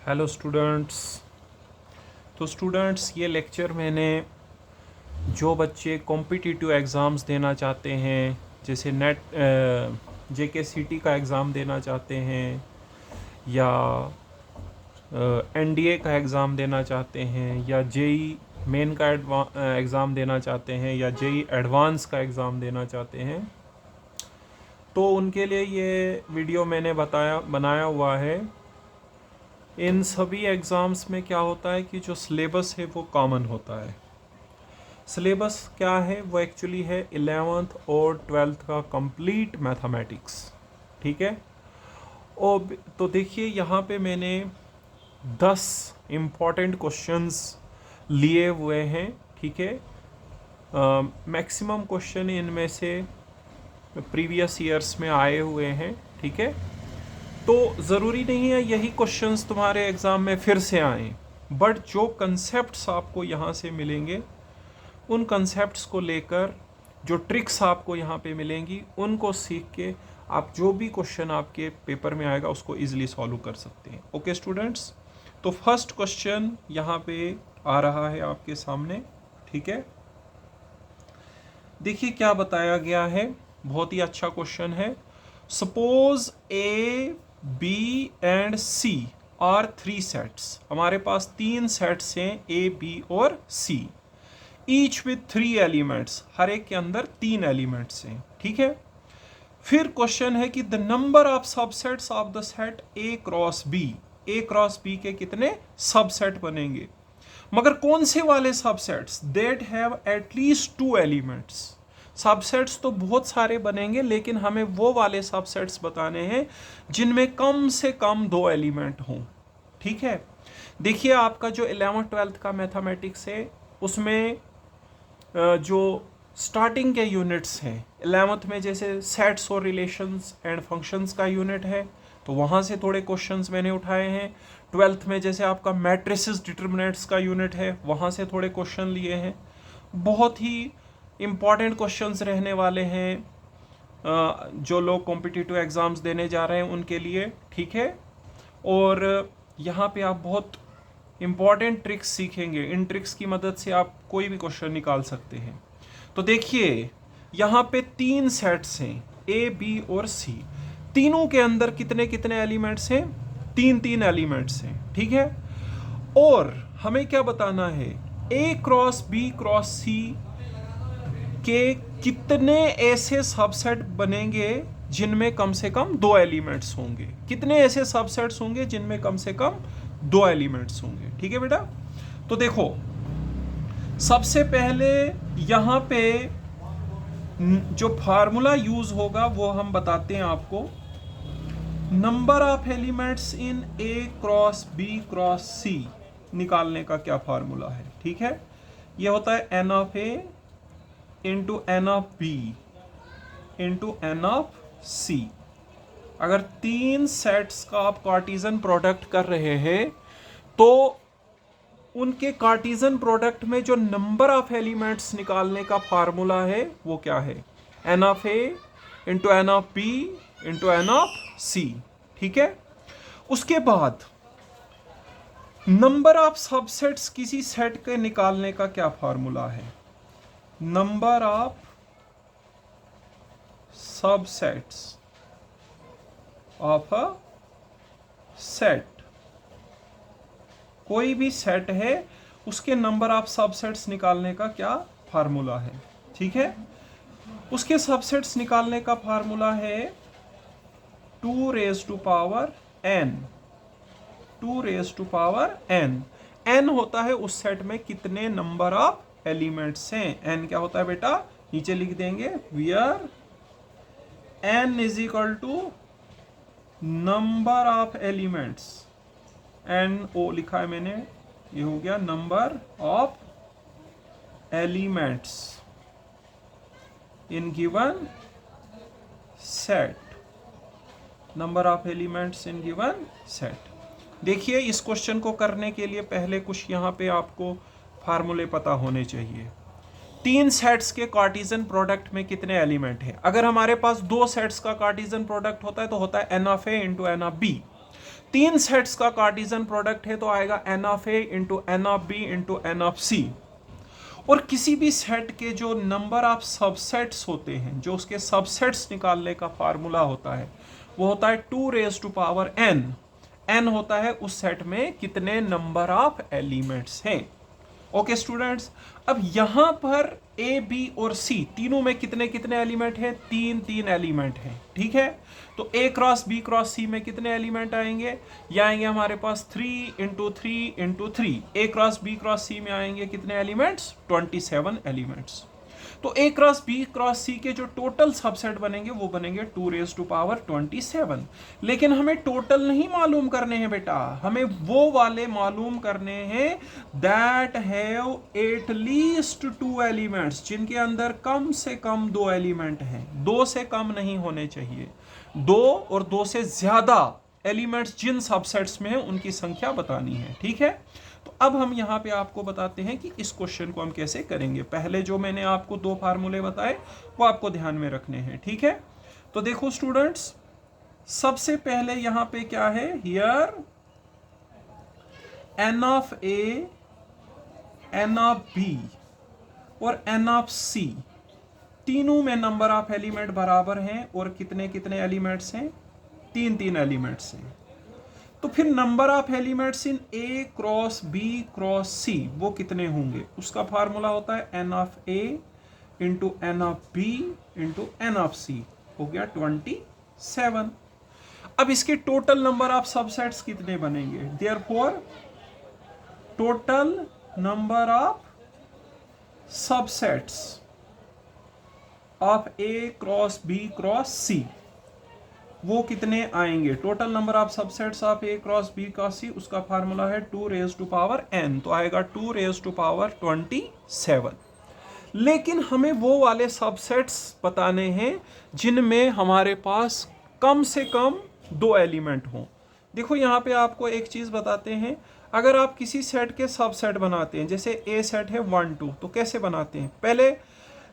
Hello students. तो students, ये lecture मैंने जो बच्चे कॉम्पिटिटिव एग्ज़ाम्स देना चाहते हैं, जैसे नेट JKCT का एग्ज़ाम देना चाहते हैं या NDA का एग्ज़ाम देना चाहते हैं या JEE मेन का एग्ज़ाम देना चाहते हैं या JEE एडवांस का एग्ज़ाम देना चाहते हैं, तो उनके लिए ये वीडियो मैंने बनाया हुआ है। इन सभी एग्ज़ाम्स में क्या होता है कि जो सिलेबस है वो कॉमन होता है। सिलेबस क्या है? वो एक्चुअली है 11th और 12th का कंप्लीट मैथमेटिक्स। ठीक है। और तो देखिए, यहाँ पे मैंने 10 इम्पॉर्टेंट क्वेश्चंस लिए हुए हैं। ठीक है। मैक्सिमम क्वेश्चन इनमें से प्रीवियस ईयर्स में आए हुए हैं। ठीक है। तो ज़रूरी नहीं है यही क्वेश्चंस तुम्हारे एग्ज़ाम में फिर से आएँ, बट जो कंसेप्ट्स आपको यहाँ से मिलेंगे, उन कंसेप्ट्स को लेकर जो ट्रिक्स आपको यहाँ पे मिलेंगी, उनको सीख के आप जो भी क्वेश्चन आपके पेपर में आएगा उसको इजीली सॉल्व कर सकते हैं। ओके स्टूडेंट्स, तो फर्स्ट क्वेश्चन यहाँ पे आ रहा है आपके सामने। ठीक है। देखिए क्या बताया गया है, बहुत ही अच्छा क्वेश्चन है। Suppose A, B and C are 3 sets. हमारे पास 3 सेट्स हैं, A, B और C, ईच विथ 3 एलिमेंट्स। हर एक के अंदर 3 एलिमेंट्स हैं। ठीक है। फिर क्वेश्चन है कि the number of subsets of the set A cross B। A cross B के कितने सबसेट बनेंगे? मगर कौन से वाले सबसेट्स? दैट हैव एटलीस्ट 2 एलिमेंट्स। सबसेट्स तो बहुत सारे बनेंगे, लेकिन हमें वो वाले सबसेट्स बताने हैं जिनमें कम से कम 2 एलिमेंट हों। ठीक है। देखिए, आपका जो 11th 12th का मैथमेटिक्स है, उसमें जो स्टार्टिंग के यूनिट्स हैं, 11th में जैसे सेट्स और रिलेशंस एंड फंक्शंस का यूनिट है, तो वहाँ से थोड़े क्वेश्चंस मैंने उठाए हैं। 12th में जैसे आपका मैट्रिसेस डिटर्मिनेंट्स का यूनिट है, वहाँ से थोड़े क्वेश्चन लिए हैं। बहुत ही इम्पॉर्टेंट क्वेश्चंस रहने वाले हैं जो लोग कॉम्पिटिटिव एग्ज़ाम्स देने जा रहे हैं उनके लिए। ठीक है। और यहाँ पे आप बहुत इम्पॉर्टेंट ट्रिक्स सीखेंगे। इन ट्रिक्स की मदद से आप कोई भी क्वेश्चन निकाल सकते हैं। तो देखिए, यहाँ पे 3 सेट्स हैं, A, B और C। तीनों के अंदर कितने कितने एलिमेंट्स हैं? 3 एलिमेंट्स हैं। ठीक है। और हमें क्या बताना है? A cross B cross C के कितने ऐसे सबसेट बनेंगे जिनमें कम से कम 2 एलिमेंट्स होंगे? कितने ऐसे सबसेट्स होंगे जिनमें कम से कम 2 एलिमेंट्स होंगे? ठीक है बेटा। तो देखो, सबसे पहले यहाँ पे जो फार्मूला यूज होगा वो हम बताते हैं आपको। Number of elements in A cross B cross C निकालने का क्या फार्मूला है? ठीक है। ये होता है n of A into n of B into n of C। अगर 3 सेट्स का आप कार्टेशियन प्रोडक्ट कर रहे हैं, तो उनके कार्टेशियन प्रोडक्ट में जो नंबर ऑफ एलिमेंट्स निकालने का फार्मूला है वो क्या है? n of A into n of B into n of C। ठीक है। उसके बाद नंबर ऑफ सबसेट्स किसी सेट के निकालने का क्या फार्मूला है? Number of subsets of a set. कोई भी सेट है, उसके नंबर ऑफ सबसेट्स निकालने का क्या फार्मूला है? ठीक है। उसके सबसेट्स निकालने का फार्मूला है 2 raise to power n। 2 raise to power n। n होता है उस सेट में कितने नंबर ऑफ एलिमेंट्स हैं। n क्या होता है बेटा? नीचे लिख देंगे, where n is equal to number of elements. NO लिखा है मैंने, ये हो गया number of elements in given set. Number of elements in given set. देखिए, इस क्वेश्चन को करने के लिए पहले कुछ यहाँ पे आपको फार्मूले पता होने चाहिए। 3 सेट्स के कार्टेशियन प्रोडक्ट में कितने एलिमेंट हैं? अगर हमारे पास 2 सेट्स का कार्टेशियन प्रोडक्ट होता है तो होता है n of A into n of B। तीन सेट्स का कार्टेशियन प्रोडक्ट है तो आएगा n of a into n of b into n of c। और किसी भी सेट के जो नंबर ऑफ सबसेट्स होते हैं, जो उसके सबसेट्स निकालने का फार्मूला होता है, वो होता है 2 raise to power n। n होता है उस सेट में कितने नंबर ऑफ एलिमेंट्स हैं। ओके स्टूडेंट्स, अब यहां पर a b और c तीनों में कितने कितने एलिमेंट हैं? तीन तीन एलिमेंट हैं, ठीक है। तो a cross b cross c में कितने एलिमेंट आएंगे? ये आएंगे हमारे पास 3 into 3 into 3। a cross b cross c में आएंगे कितने एलिमेंट्स? 27 एलिमेंट्स। तो a cross b cross c के जो टोटल सबसेट बनेंगे वो बनेंगे 2 रेज टू पावर 27। लेकिन हमें टोटल नहीं मालूम करने हैं बेटा, हमें वो वाले मालूम करने हैं that have at least 2 elements, जिनके अंदर कम से कम 2 एलिमेंट हैं। 2 से कम नहीं होने चाहिए, 2 और 2 से ज्यादा एलिमेंट्स जिन सबसेट्स में है उनकी संख्या बतानी है, ठीक है। तो अब हम यहां पे आपको बताते हैं कि इस क्वेश्चन को हम कैसे करेंगे। पहले जो मैंने आपको 2 फार्मूले बताए वो आपको ध्यान में रखने हैं, ठीक है। तो देखो स्टूडेंट्स, सबसे पहले यहां पे क्या है? Here n of a, n of b और n ऑफ c, तीनों में नंबर ऑफ एलिमेंट बराबर हैं और कितने कितने एलिमेंट्स हैं? तीन तीन एलिमेंट्स हैं। तो फिर number of elements in a cross b cross c वो कितने होंगे? उसका फार्मूला होता है n of a into n of b into n of c, हो गया 27। अब इसके टोटल नंबर ऑफ सबसेट्स कितने बनेंगे? Therefore total number of subsets of a cross b cross c वो कितने आएंगे? Total number of subsets of a cross b cross c, उसका फार्मूला है 2 रेज टू पावर n, तो आएगा 2 रेज टू पावर 27। लेकिन हमें वो वाले सबसेट्स बताने हैं जिनमें हमारे पास कम से कम 2 एलिमेंट हों। देखो यहाँ पे आपको एक चीज बताते हैं, अगर आप किसी सेट के सबसेट बनाते हैं, जैसे a सेट है 1 2, तो कैसे बनाते हैं? पहले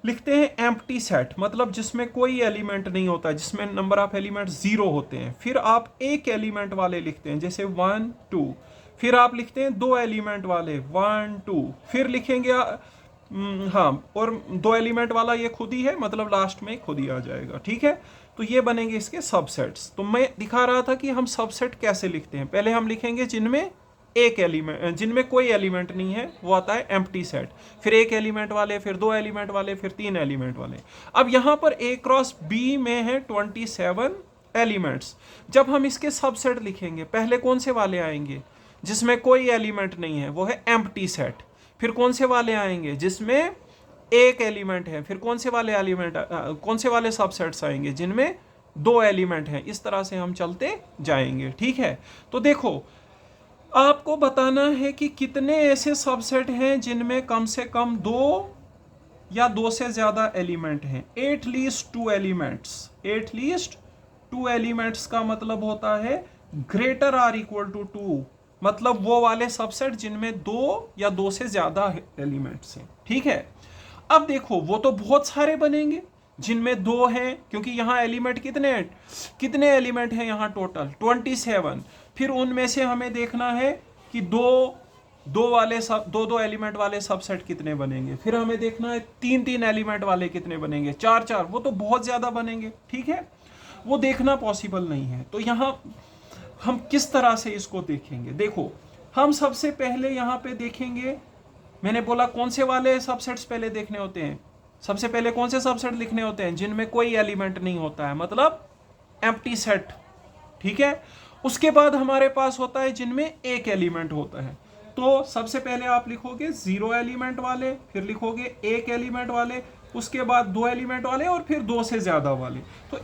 लिखते हैं एम्प्टी सेट, मतलब जिसमें कोई एलिमेंट नहीं होता, जिसमें नंबर ऑफ एलिमेंट 0 होते हैं। फिर आप एक एलिमेंट वाले लिखते हैं, जैसे 1 2। फिर आप लिखते हैं 2 एलिमेंट वाले 1 2। फिर लिखेंगे हाँ, और 2 एलिमेंट वाला ये खुद ही है, मतलब लास्ट में खुद ही आ जाएगा, ठीक है। तो ये बनेंगे इसके सबसेट्स। तो मैं दिखा रहा था कि हम सबसेट कैसे लिखते हैं। पहले हम लिखेंगे जिनमें एक एलिमेंट, जिनमें कोई एलिमेंट नहीं है, वो आता है एम्प्टी सेट। फिर एक एलिमेंट वाले, फिर 2 एलिमेंट वाले, फिर 3 एलिमेंट वाले। अब यहां पर a क्रॉस b में है 27 एलिमेंट्स। जब हम इसके सबसेट लिखेंगे, पहले कौन से वाले आएंगे? जिसमें कोई एलिमेंट नहीं है, वो है एम्प्टी सेट। फिर कौन से वाले आएंगे? जिसमें एक एलिमेंट है। फिर कौन से वाले एलिमेंट, कौन से वाले सबसेट्स आएंगे? जिनमें 2 एलिमेंट हैं। इस तरह से हम चलते जाएंगे, ठीक है। तो देखो, आपको बताना है कि कितने ऐसे सबसेट हैं जिनमें कम से कम 2 या 2 से ज्यादा एलिमेंट हैं। At least 2 elements. At least 2 elements का मतलब होता है ग्रेटर आर इक्वल टू 2, मतलब वो वाले सबसेट जिनमें 2 या 2 से ज्यादा एलिमेंट्स हैं, ठीक है। अब देखो, वो तो बहुत सारे बनेंगे जिनमें 2 हैं, क्योंकि यहां एलिमेंट कितने एलिमेंट हैं यहां? टोटल 27। फिर उनमें से हमें देखना है कि दो एलिमेंट वाले सबसेट कितने बनेंगे। फिर हमें देखना है 3 एलिमेंट वाले कितने बनेंगे, 4 वो तो बहुत ज्यादा बनेंगे, ठीक है। वो देखना पॉसिबल नहीं है। तो यहां हम किस तरह से इसको देखेंगे? देखो, हम सबसे पहले यहां पे देखेंगे, मैंने बोला कौन से वाले सबसेट्स पहले देखने होते हैं। सबसे पहले कौन से सबसेट लिखने होते हैं? जिनमें कोई एलिमेंट नहीं होता है, मतलब एम्प्टी सेट, ठीक है। उसके बाद हमारे पास होता है जिनमें एक एलिमेंट होता है। तो सबसे पहले आप लिखोगे 0 एलिमेंट वाले, फिर लिखोगे 1 एलिमेंट वाले, उसके बाद 2 एलिमेंट वाले और फिर 2 से ज्यादा वाले। तो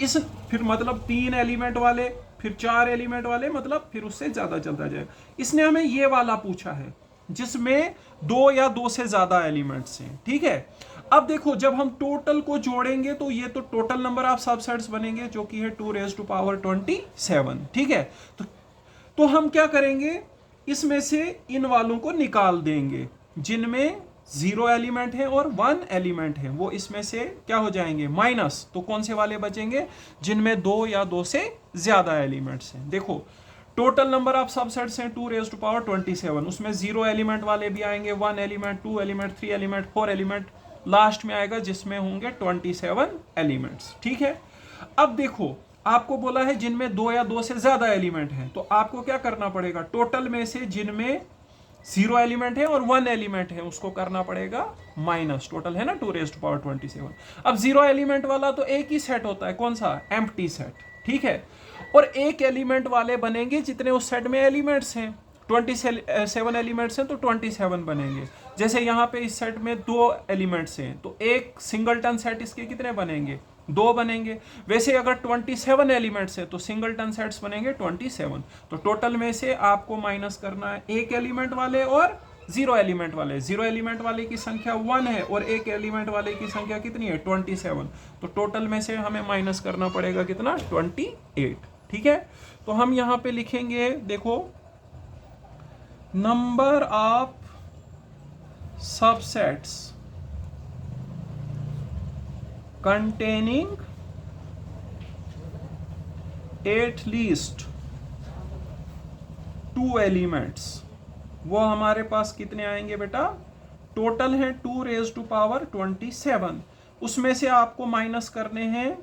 फिर मतलब 3 एलिमेंट वाले, फिर 4 एलिमेंट वाले, मतलब फिर उससे ज्यादा चलता जाएगा। इसने हमें ये वाला पूछा है जिसमें 2 या 2 से ज्यादा एलिमेंट्स हैं, ठीक है। अब देखो, जब हम टोटल को जोड़ेंगे तो ये तो टोटल नंबर ऑफ सबसेट्स बनेंगे, जो कि है 2 रेज टू पावर 27, ठीक है। तो हम क्या करेंगे? इसमें से इन वालों को निकाल देंगे जिनमें 0 एलिमेंट है और 1 एलिमेंट है, वो इसमें से क्या हो जाएंगे? माइनस। तो कौन से वाले बचेंगे? जिनमें 2 या 2 से ज्यादा एलिमेंट्स हैं। देखो, टोटल नंबर ऑफ सबसेट्स हैं 2⁻27, उसमें 0 एलिमेंट वाले भी आएंगे, 1 element, 2 element, 3 element, 4 element, last में आएगा जिसमें होंगे 27 एलिमेंट्स। ठीक है, अब देखो आपको बोला है जिनमें 2 या 2 से ज्यादा एलिमेंट हैं, तो आपको क्या करना पड़ेगा, टोटल में से जिनमें 0 एलिमेंट है और 1 एलिमेंट है उसको करना पड़ेगा माइनस, टोटल है ना 2⁻27। अब 0 एलिमेंट वाला तो एक ही सेट होता है, कौन सा, एम्प्टी सेट। ठीक है, और एक एलिमेंट वाले बनेंगे जितने उस सेट में एलिमेंट्स हैं, 27 एलिमेंट्स हैं तो 27 बनेंगे। जैसे यहाँ पे इस सेट में 2 एलिमेंट्स हैं तो एक सिंगलटन सेट इसके कितने बनेंगे, 2 बनेंगे। वैसे अगर 27 एलिमेंट्स है तो सिंगलटन सेट्स बनेंगे 27। तो टोटल में से आपको माइनस करना है एक एलिमेंट वाले और 0 एलिमेंट वाले। 0 एलिमेंट वाले की संख्या 1 है और एक एलिमेंट वाले की संख्या कितनी है, 27। तो टोटल में से हमें माइनस करना पड़ेगा कितना, 28। ठीक है, तो हम यहां पे लिखेंगे, देखो number of subsets containing at least 2 elements, वो हमारे पास कितने आएंगे बेटा, टोटल है 2⁻27। उसमें से आपको माइनस करने हैं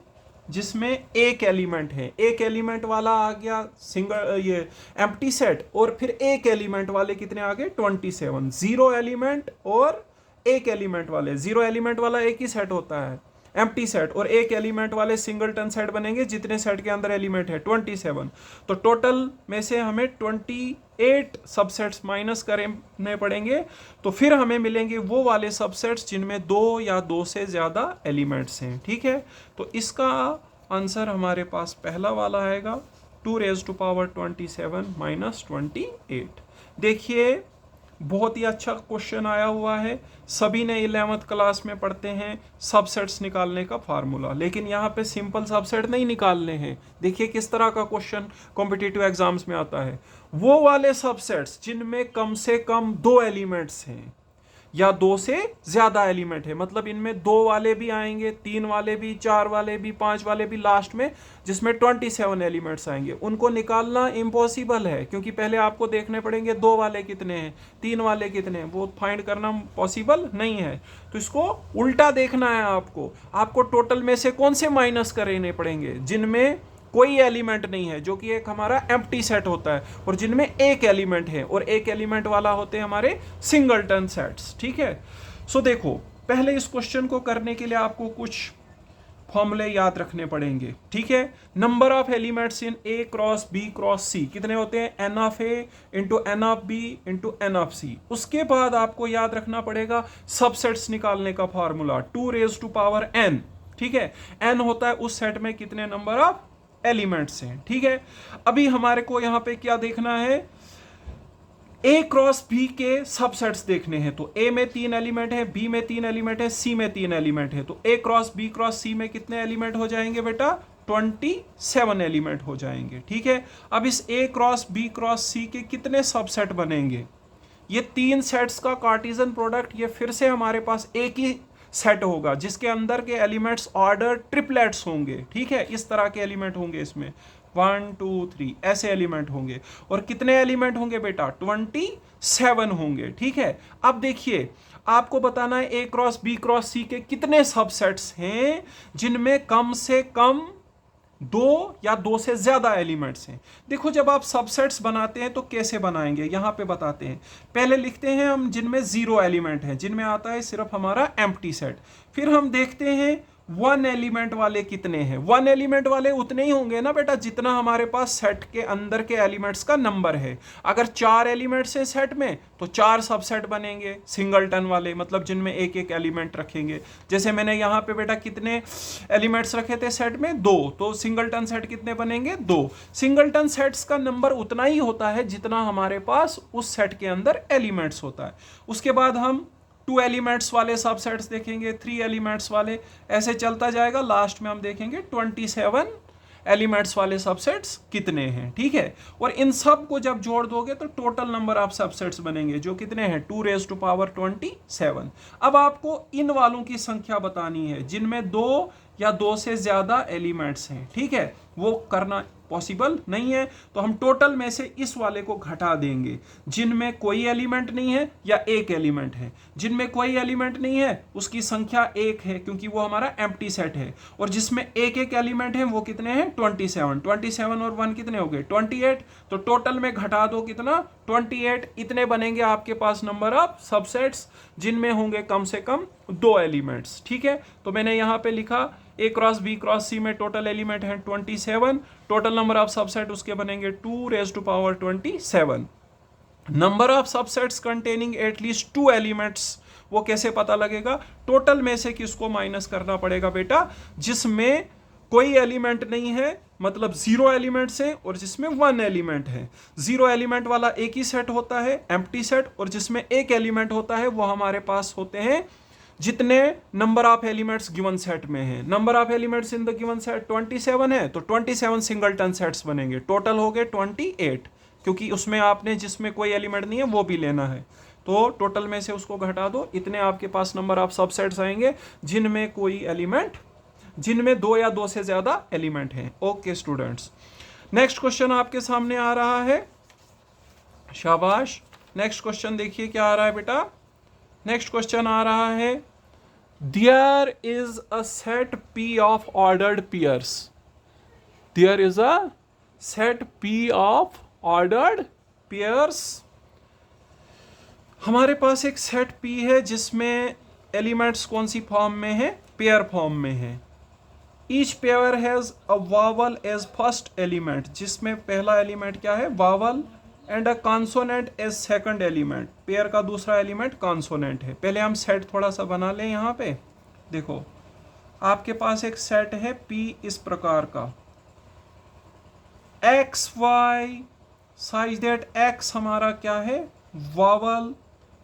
जिसमें एक एलिमेंट है, एक एलिमेंट वाला आ गया सिंगल ये एम्प्टी सेट, और फिर एक एलिमेंट वाले कितने आ गए 27। 0 एलिमेंट और एक एलिमेंट वाले, 0 एलिमेंट वाला एक ही सेट होता है एम्प्टी सेट, और एक एलिमेंट वाले सिंगलटन सेट बनेंगे जितने सेट के अंदर एलिमेंट है 27। तो टोटल में से हमें 28 सबसेट्स माइनस करने पड़ेंगे, तो फिर हमें मिलेंगे वो वाले सबसेट्स जिनमें 2 या 2 से ज्यादा एलिमेंट्स हैं। ठीक है, तो इसका आंसर हमारे पास पहला वाला आएगा 2⁻27 माइनस 28। देखिए बहुत ही अच्छा क्वेश्चन आया हुआ है, सभी ने 11th क्लास में पढ़ते हैं सबसेट्स निकालने का फार्मूला, लेकिन यहाँ पे सिंपल सबसेट नहीं निकालने हैं। देखिए किस तरह का क्वेश्चन कॉम्पिटिटिव एग्जाम्स में आता है, वो वाले सबसेट्स जिनमें कम से कम 2 एलिमेंट्स हैं या 2 से ज्यादा एलिमेंट है, मतलब इनमें 2 वाले भी आएंगे, 3 वाले भी, 4 वाले भी, 5 वाले भी, लास्ट में जिसमें 27 एलिमेंट्स आएंगे, उनको निकालना इम्पॉसिबल है, क्योंकि पहले आपको देखने पड़ेंगे 2 वाले कितने हैं, 3 वाले कितने हैं, वो फाइंड करना पॉसिबल नहीं है। तो इसको उल्टा देखना है आपको टोटल में से कौन से माइनस करने पड़ेंगे, जिनमें कोई एलिमेंट नहीं है, जो कि एक हमारा एम्प्टी सेट होता है, और जिनमें एक एलिमेंट है, और एक एलिमेंट वाला होते हैं हमारे सिंगलटन सेट्स। ठीक है, सो देखो पहले इस क्वेश्चन को करने के लिए आपको कुछ फॉर्मूले याद रखने पड़ेंगे। ठीक है, number of elements in A cross B cross C कितने होते हैं, N of A into N of B into N of C. उसके बाद आपको याद रखना पड़ेगा सबसेट्स निकालने का फॉर्मूला 2⁻n। ठीक है, n होता है उस सेट में कितने नंबर ऑफ एलिमेंट्स हैं। ठीक है, अभी हमारे को यहां पे क्या देखना है, ए क्रॉस बी के सबसेट्स देखने हैं। तो ए में 3 एलिमेंट है, बी में 3 एलिमेंट है, सी में 3 एलिमेंट है, तो ए क्रॉस बी क्रॉस सी में कितने एलिमेंट हो जाएंगे बेटा, 27 एलिमेंट हो जाएंगे। ठीक है, अब इस ए क्रॉस बी क्रॉस सी के कितने सबसेट बनेंगे, ये 3 सेट्स का कार्टेशियन प्रोडक्ट, ये फिर से हमारे पास एक ही सेट होगा जिसके अंदर के एलिमेंट्स ऑर्डर ट्रिपलेट्स होंगे। ठीक है, इस तरह के एलिमेंट होंगे, इसमें 1 2 3 ऐसे एलिमेंट होंगे, और कितने एलिमेंट होंगे बेटा, 27 होंगे। ठीक है, अब देखिए आपको बताना है ए क्रॉस बी क्रॉस सी के कितने सबसेट्स हैं जिनमें कम से कम 2 या 2 से ज्यादा एलिमेंट्स हैं। देखो जब आप सबसेट्स बनाते हैं तो कैसे बनाएंगे, यहां पे बताते हैं। पहले लिखते हैं हम जिनमें 0 एलिमेंट है, जिनमें आता है सिर्फ हमारा एम्प्टी सेट। फिर हम देखते हैं 1 एलिमेंट वाले कितने हैं। 1 एलिमेंट वाले उतने ही होंगे ना बेटा जितना हमारे पास सेट के अंदर के एलिमेंट्स का नंबर है। अगर 4 एलिमेंट्स हैं सेट में तो 4 सबसेट बनेंगे सिंगलटन वाले, मतलब जिनमें एक एक एलिमेंट रखेंगे। जैसे मैंने यहाँ पे बेटा कितने एलिमेंट्स रखे थे सेट में, 2, तो सिंगलटन सेट कितने बनेंगे, 2। सिंगलटन सेट्स का नंबर उतना ही होता है जितना हमारे पास उस सेट के अंदर एलिमेंट्स होता है। उसके बाद हम 2 एलिमेंट्स वाले सबसेट्स देखेंगे, 3 एलिमेंट्स वाले, ऐसे चलता जाएगा। लास्ट में हम देखेंगे 27 एलिमेंट्स वाले सबसेट्स कितने हैं। ठीक है, और इन सब को जब जोड़ दोगे तो टोटल नंबर ऑफ सबसेट्स बनेंगे जो कितने हैं, 2⁻27। अब आपको इन वालों की संख्या बतानी है जिनमें 2 या 2 से ज़्यादा एलिमेंट्स हैं, ठीक है, वो करना पॉसिबल नहीं है। तो हम टोटल में से इस वाले को घटा देंगे, जिनमें कोई एलिमेंट नहीं है या एक एलिमेंट है। जिनमें कोई एलिमेंट नहीं है उसकी संख्या 1 है, क्योंकि वो हमारा एम्प्टी सेट है। और जिसमें एक एक एलिमेंट है वो कितने हैं, 27। 27 और 1 कितने हो गए, 28। तो टोटल में घटा दो कितना, 28। इतने बनेंगे आपके पास नंबर ऑफ सबसेट्स, जिनमें होंगे कम से कम 2 एलिमेंट्स, ठीक है। तो मैंने यहाँ पे लिखा ए क्रॉस बी क्रॉस सी में टोटल एलिमेंट है 27, टोटल नंबर ऑफ सबसेट उसके बनेंगे 2⁻27। Number of subsets containing at least 2 elements, वो कैसे पता लगेगा, टोटल में से किसको माइनस करना पड़ेगा बेटा, जिसमें कोई एलिमेंट नहीं है, मतलब 0 एलिमेंट्स है, और जिसमें 1 एलिमेंट है। 0 एलिमेंट वाला एक ही सेट होता है, एम्प्टी सेट, और जिसमें एक एलिमेंट होता है वो हमारे पास होते हैं जितने number of elements given set में है। Number of elements in the given set 27 है, तो 27 सिंगलटन सेट्स बनेंगे, टोटल हो गए 28, क्योंकि उसमें आपने जिसमें कोई एलिमेंट नहीं है वो भी लेना है। तो टोटल में से उसको घटा दो, इतने आपके पास नंबर ऑफ सबसेट्स आएंगे जिनमें कोई एलिमेंट, जिनमें 2 या 2 से ज्यादा एलिमेंट हैं। ओके स्टूडेंट्स, नेक्स्ट क्वेश्चन आपके सामने आ रहा है, शाबाश। नेक्स्ट क्वेश्चन देखिए क्या आ रहा है बेटा। नेक्स्ट क्वेश्चन आ रहा है, there is a set P of ordered pairs. There is a set P of ordered pairs. हमारे पास एक सेट पी है जिसमें एलिमेंट्स कौन सी फॉर्म में है, पेयर फॉर्म में है। Each pair has a vowel as first element, जिसमें पहला एलिमेंट क्या है, vowel, and a consonant as second element. Pair का दूसरा एलिमेंट कॉन्सोनेंट है। पहले हम सेट थोड़ा सा बना लें। यहाँ पे देखो आपके पास एक सेट है P इस प्रकार का, x y, such that x हमारा क्या है, वावल,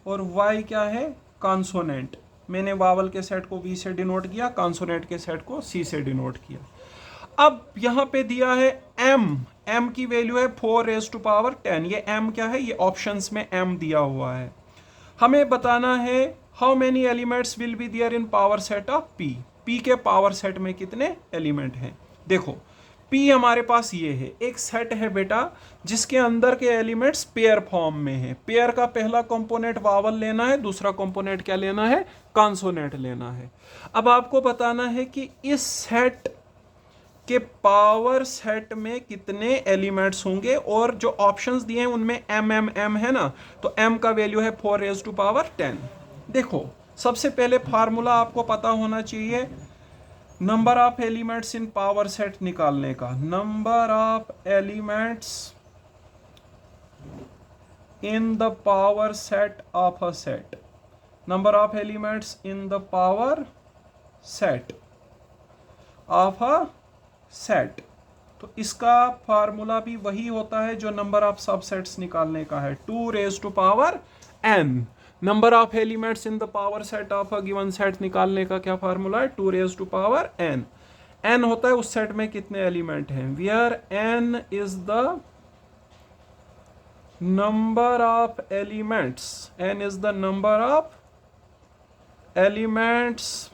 और वाई क्या है, कॉन्सोनेंट। मैंने वावल के सेट को V से डिनोट किया, कॉन्सोनेंट के सेट को C से डिनोट किया। अब यहां पे दिया है m की वैल्यू है 4⁻10। ये m क्या है, ये ऑप्शंस में m दिया हुआ है। हमें बताना है how many elements will be there in power set of p के पावर सेट में कितने एलिमेंट हैं। देखो p हमारे पास ये है, एक सेट है बेटा जिसके अंदर के एलिमेंट्स पेयर फॉर्म में है। पेयर का पहला कंपोनेंट वावल लेना है, दूसरा कंपोनेंट क्या लेना है, कॉन्सोनेंट लेना है। अब आपको बताना है कि इस सेट के पावर सेट में कितने एलिमेंट्स होंगे, और जो ऑप्शंस दिए हैं उनमें m है ना, तो m का वैल्यू है 4⁻10। देखो सबसे पहले फार्मूला आपको पता होना चाहिए number of elements in power set निकालने का। Number of elements in the power set of a set, number of elements in the power set of a set. तो इसका फार्मूला भी वही होता है जो नंबर ऑफ सबसेट्स निकालने का है, 2⁻n। Number of elements in the power set of a given set निकालने का क्या फार्मूला है, 2⁻n। n होता है उस सेट में कितने एलिमेंट हैं, where n is the number of elements, n is the number of elements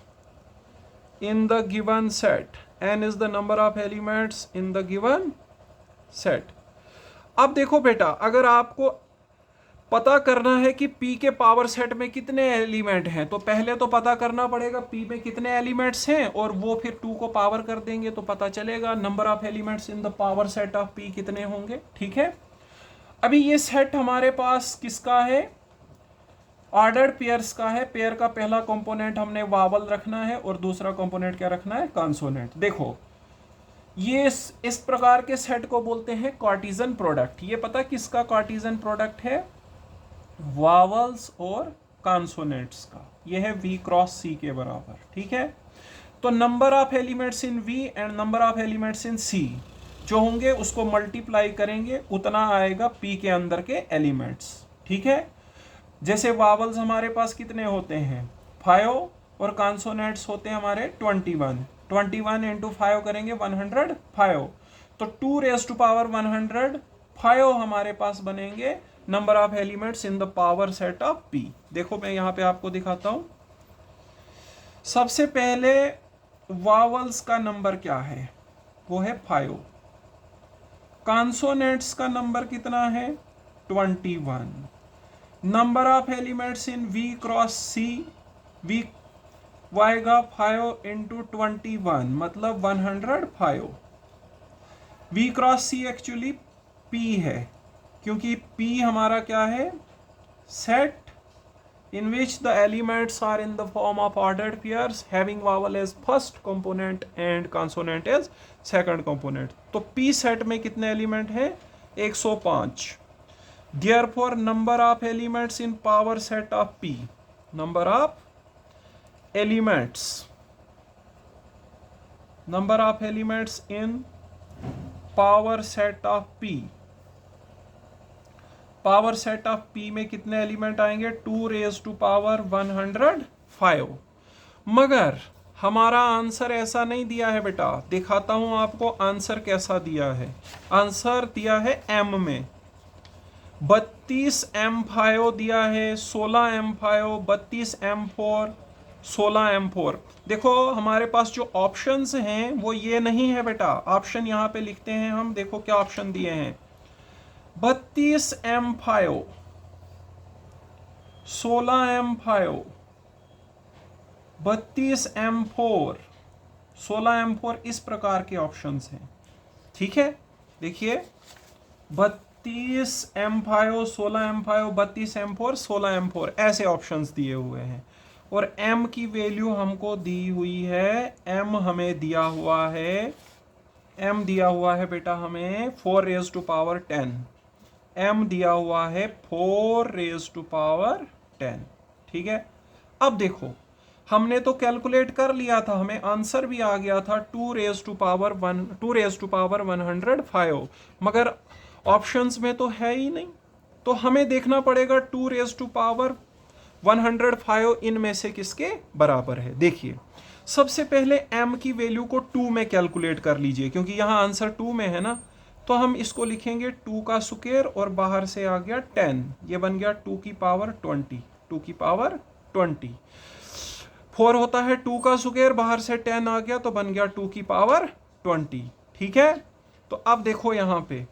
in the given set, n is the number of elements in the given set। अब देखो बेटा, अगर आपको पता करना है कि P के पावर सेट में कितने एलिमेंट हैं, तो पहले तो पता करना पड़ेगा P में कितने एलिमेंट्स हैं, और वो फिर 2 को पावर कर देंगे तो पता चलेगा number of elements in the power set of P कितने होंगे, ठीक है। अभी ये सेट हमारे पास किसका है, ऑर्डर्ड पेयर्स का है। पेयर का पहला कंपोनेंट हमने वावल रखना है और दूसरा कंपोनेंट क्या रखना है, कॉन्सोनेंट। देखो ये इस प्रकार के सेट को बोलते हैं कार्टेशियन प्रोडक्ट। ये पता किसका कार्टेशियन प्रोडक्ट है, वावल्स और कॉन्सोनेंट्स का। ये है V क्रॉस C के बराबर, ठीक है। तो number of elements in V and number of elements in C जो होंगे उसको मल्टीप्लाई करेंगे, उतना आएगा P के अंदर के एलिमेंट्स, ठीक है। जैसे वावल्स हमारे पास कितने होते हैं, 5, और कॉन्सोनेंट्स होते हैं हमारे 21 इंटू 5 करेंगे 105, तो 2⁻105 हमारे पास बनेंगे number of elements in the power set of P। देखो मैं यहाँ पे आपको दिखाता हूँ। सबसे पहले वावल्स का नंबर क्या है, वो है 5। कॉन्सोनेंट्स का नंबर कितना है, 21। Number of elements in V cross C, V आएगा 5 इंटू 21 मतलब 105। V cross C actually P है, क्योंकि P हमारा क्या है, set in which the elements are in the form of ordered pairs having vowel as first component and consonant as second component। तो P set में कितने element हैं, 105। Therefore number of elements in power set of P, number of elements in power set of P, power set of P में कितने element आएंगे, 2 raise to power 105। मगर हमारा answer ऐसा नहीं दिया है बेटा, दिखाता हूं आपको आंसर कैसा दिया है। आंसर दिया है M में, 32 M5 दिया है, 16 M5, 32 M4, 16 M4। देखो हमारे पास जो ऑप्शंस हैं वो ये नहीं है बेटा, ऑप्शन यहाँ पे लिखते हैं हम, देखो क्या ऑप्शन दिए हैं, 32 M5, 16 M5, 32 M4, 16 M4, इस प्रकार के ऑप्शंस हैं। ठीक है, देखिए 32 M5, 16 M5, 32 M4, 16 M4 ऐसे ऑप्शंस दिए हुए हैं। और M की वैल्यू हमको दी हुई है, M हमें दिया हुआ है, M दिया हुआ है बेटा हमें 4 रेज टू पावर 10, M दिया हुआ है 4 रेज टू पावर 10। ठीक है, अब देखो हमने तो कैलकुलेट कर लिया था, हमें आंसर भी आ गया था 2 रेज टू पावर 105, मगर ऑप्शंस में तो है ही नहीं, तो हमें देखना पड़ेगा 2 रेज टू पावर 105 इनमें से किसके बराबर है। देखिए सबसे पहले M की वैल्यू को 2 में कैलकुलेट कर लीजिए, क्योंकि यहाँ आंसर 2 में है ना, तो हम इसको लिखेंगे 2 का स्क्वायर और बाहर से आ गया 10, ये बन गया 2 की पावर 20, 2 की पावर 20। 4 होता है 2 का स्क्वायर, बाहर से 10 आ गया तो बन गया 2 की पावर 20। ठीक है, तो अब देखो यहाँ पे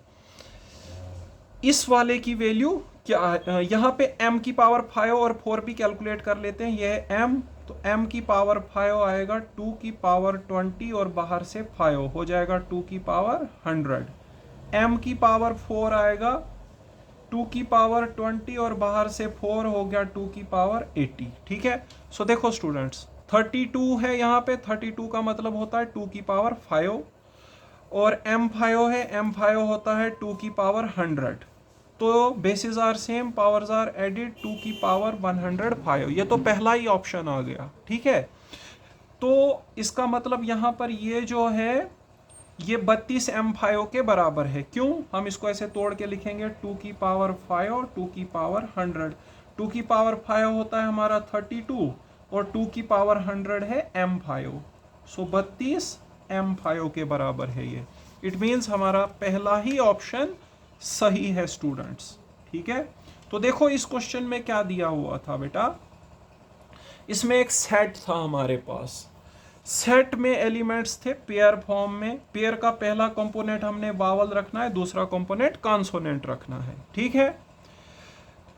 इस वाले की वैल्यू क्या है, यहाँ पे M की पावर 5 और 4 भी कैलकुलेट कर लेते हैं, ये है M, तो M की पावर 5 आएगा 2 की पावर 20 और बाहर से 5 हो जाएगा 2 की पावर 100। M की पावर 4 आएगा 2 की पावर 20 और बाहर से 4 हो गया 2 की पावर 80। ठीक है, सो देखो स्टूडेंट्स 32 है यहाँ पे, 32 का मतलब होता है 2 की पावर 5 और M5 है, M5 होता है 2 की पावर 100। तो basis are same, powers are added, 2 की पावर 105। ये तो पहला ही ऑप्शन आ गया। ठीक है, तो इसका मतलब यहाँ पर ये जो है ये 32 M5 के बराबर है। क्यों, हम इसको ऐसे तोड़ के लिखेंगे 2 की पावर 5 और 2 की पावर 100। 2 की पावर 5 होता है हमारा 32 और 2 की पावर 100 है M5, सो 32 M5 के बराबर है ये। इट मीन्स हमारा पहला ही ऑप्शन सही है स्टूडेंट्स। ठीक है, तो देखो इस क्वेश्चन में क्या दिया हुआ था बेटा, इसमें एक सेट था हमारे पास, सेट में एलिमेंट्स थे पेयर फॉर्म में। पेयर का पहला कंपोनेंट हमने वावल रखना है, दूसरा कंपोनेंट कॉन्सोनेंट रखना है। ठीक है,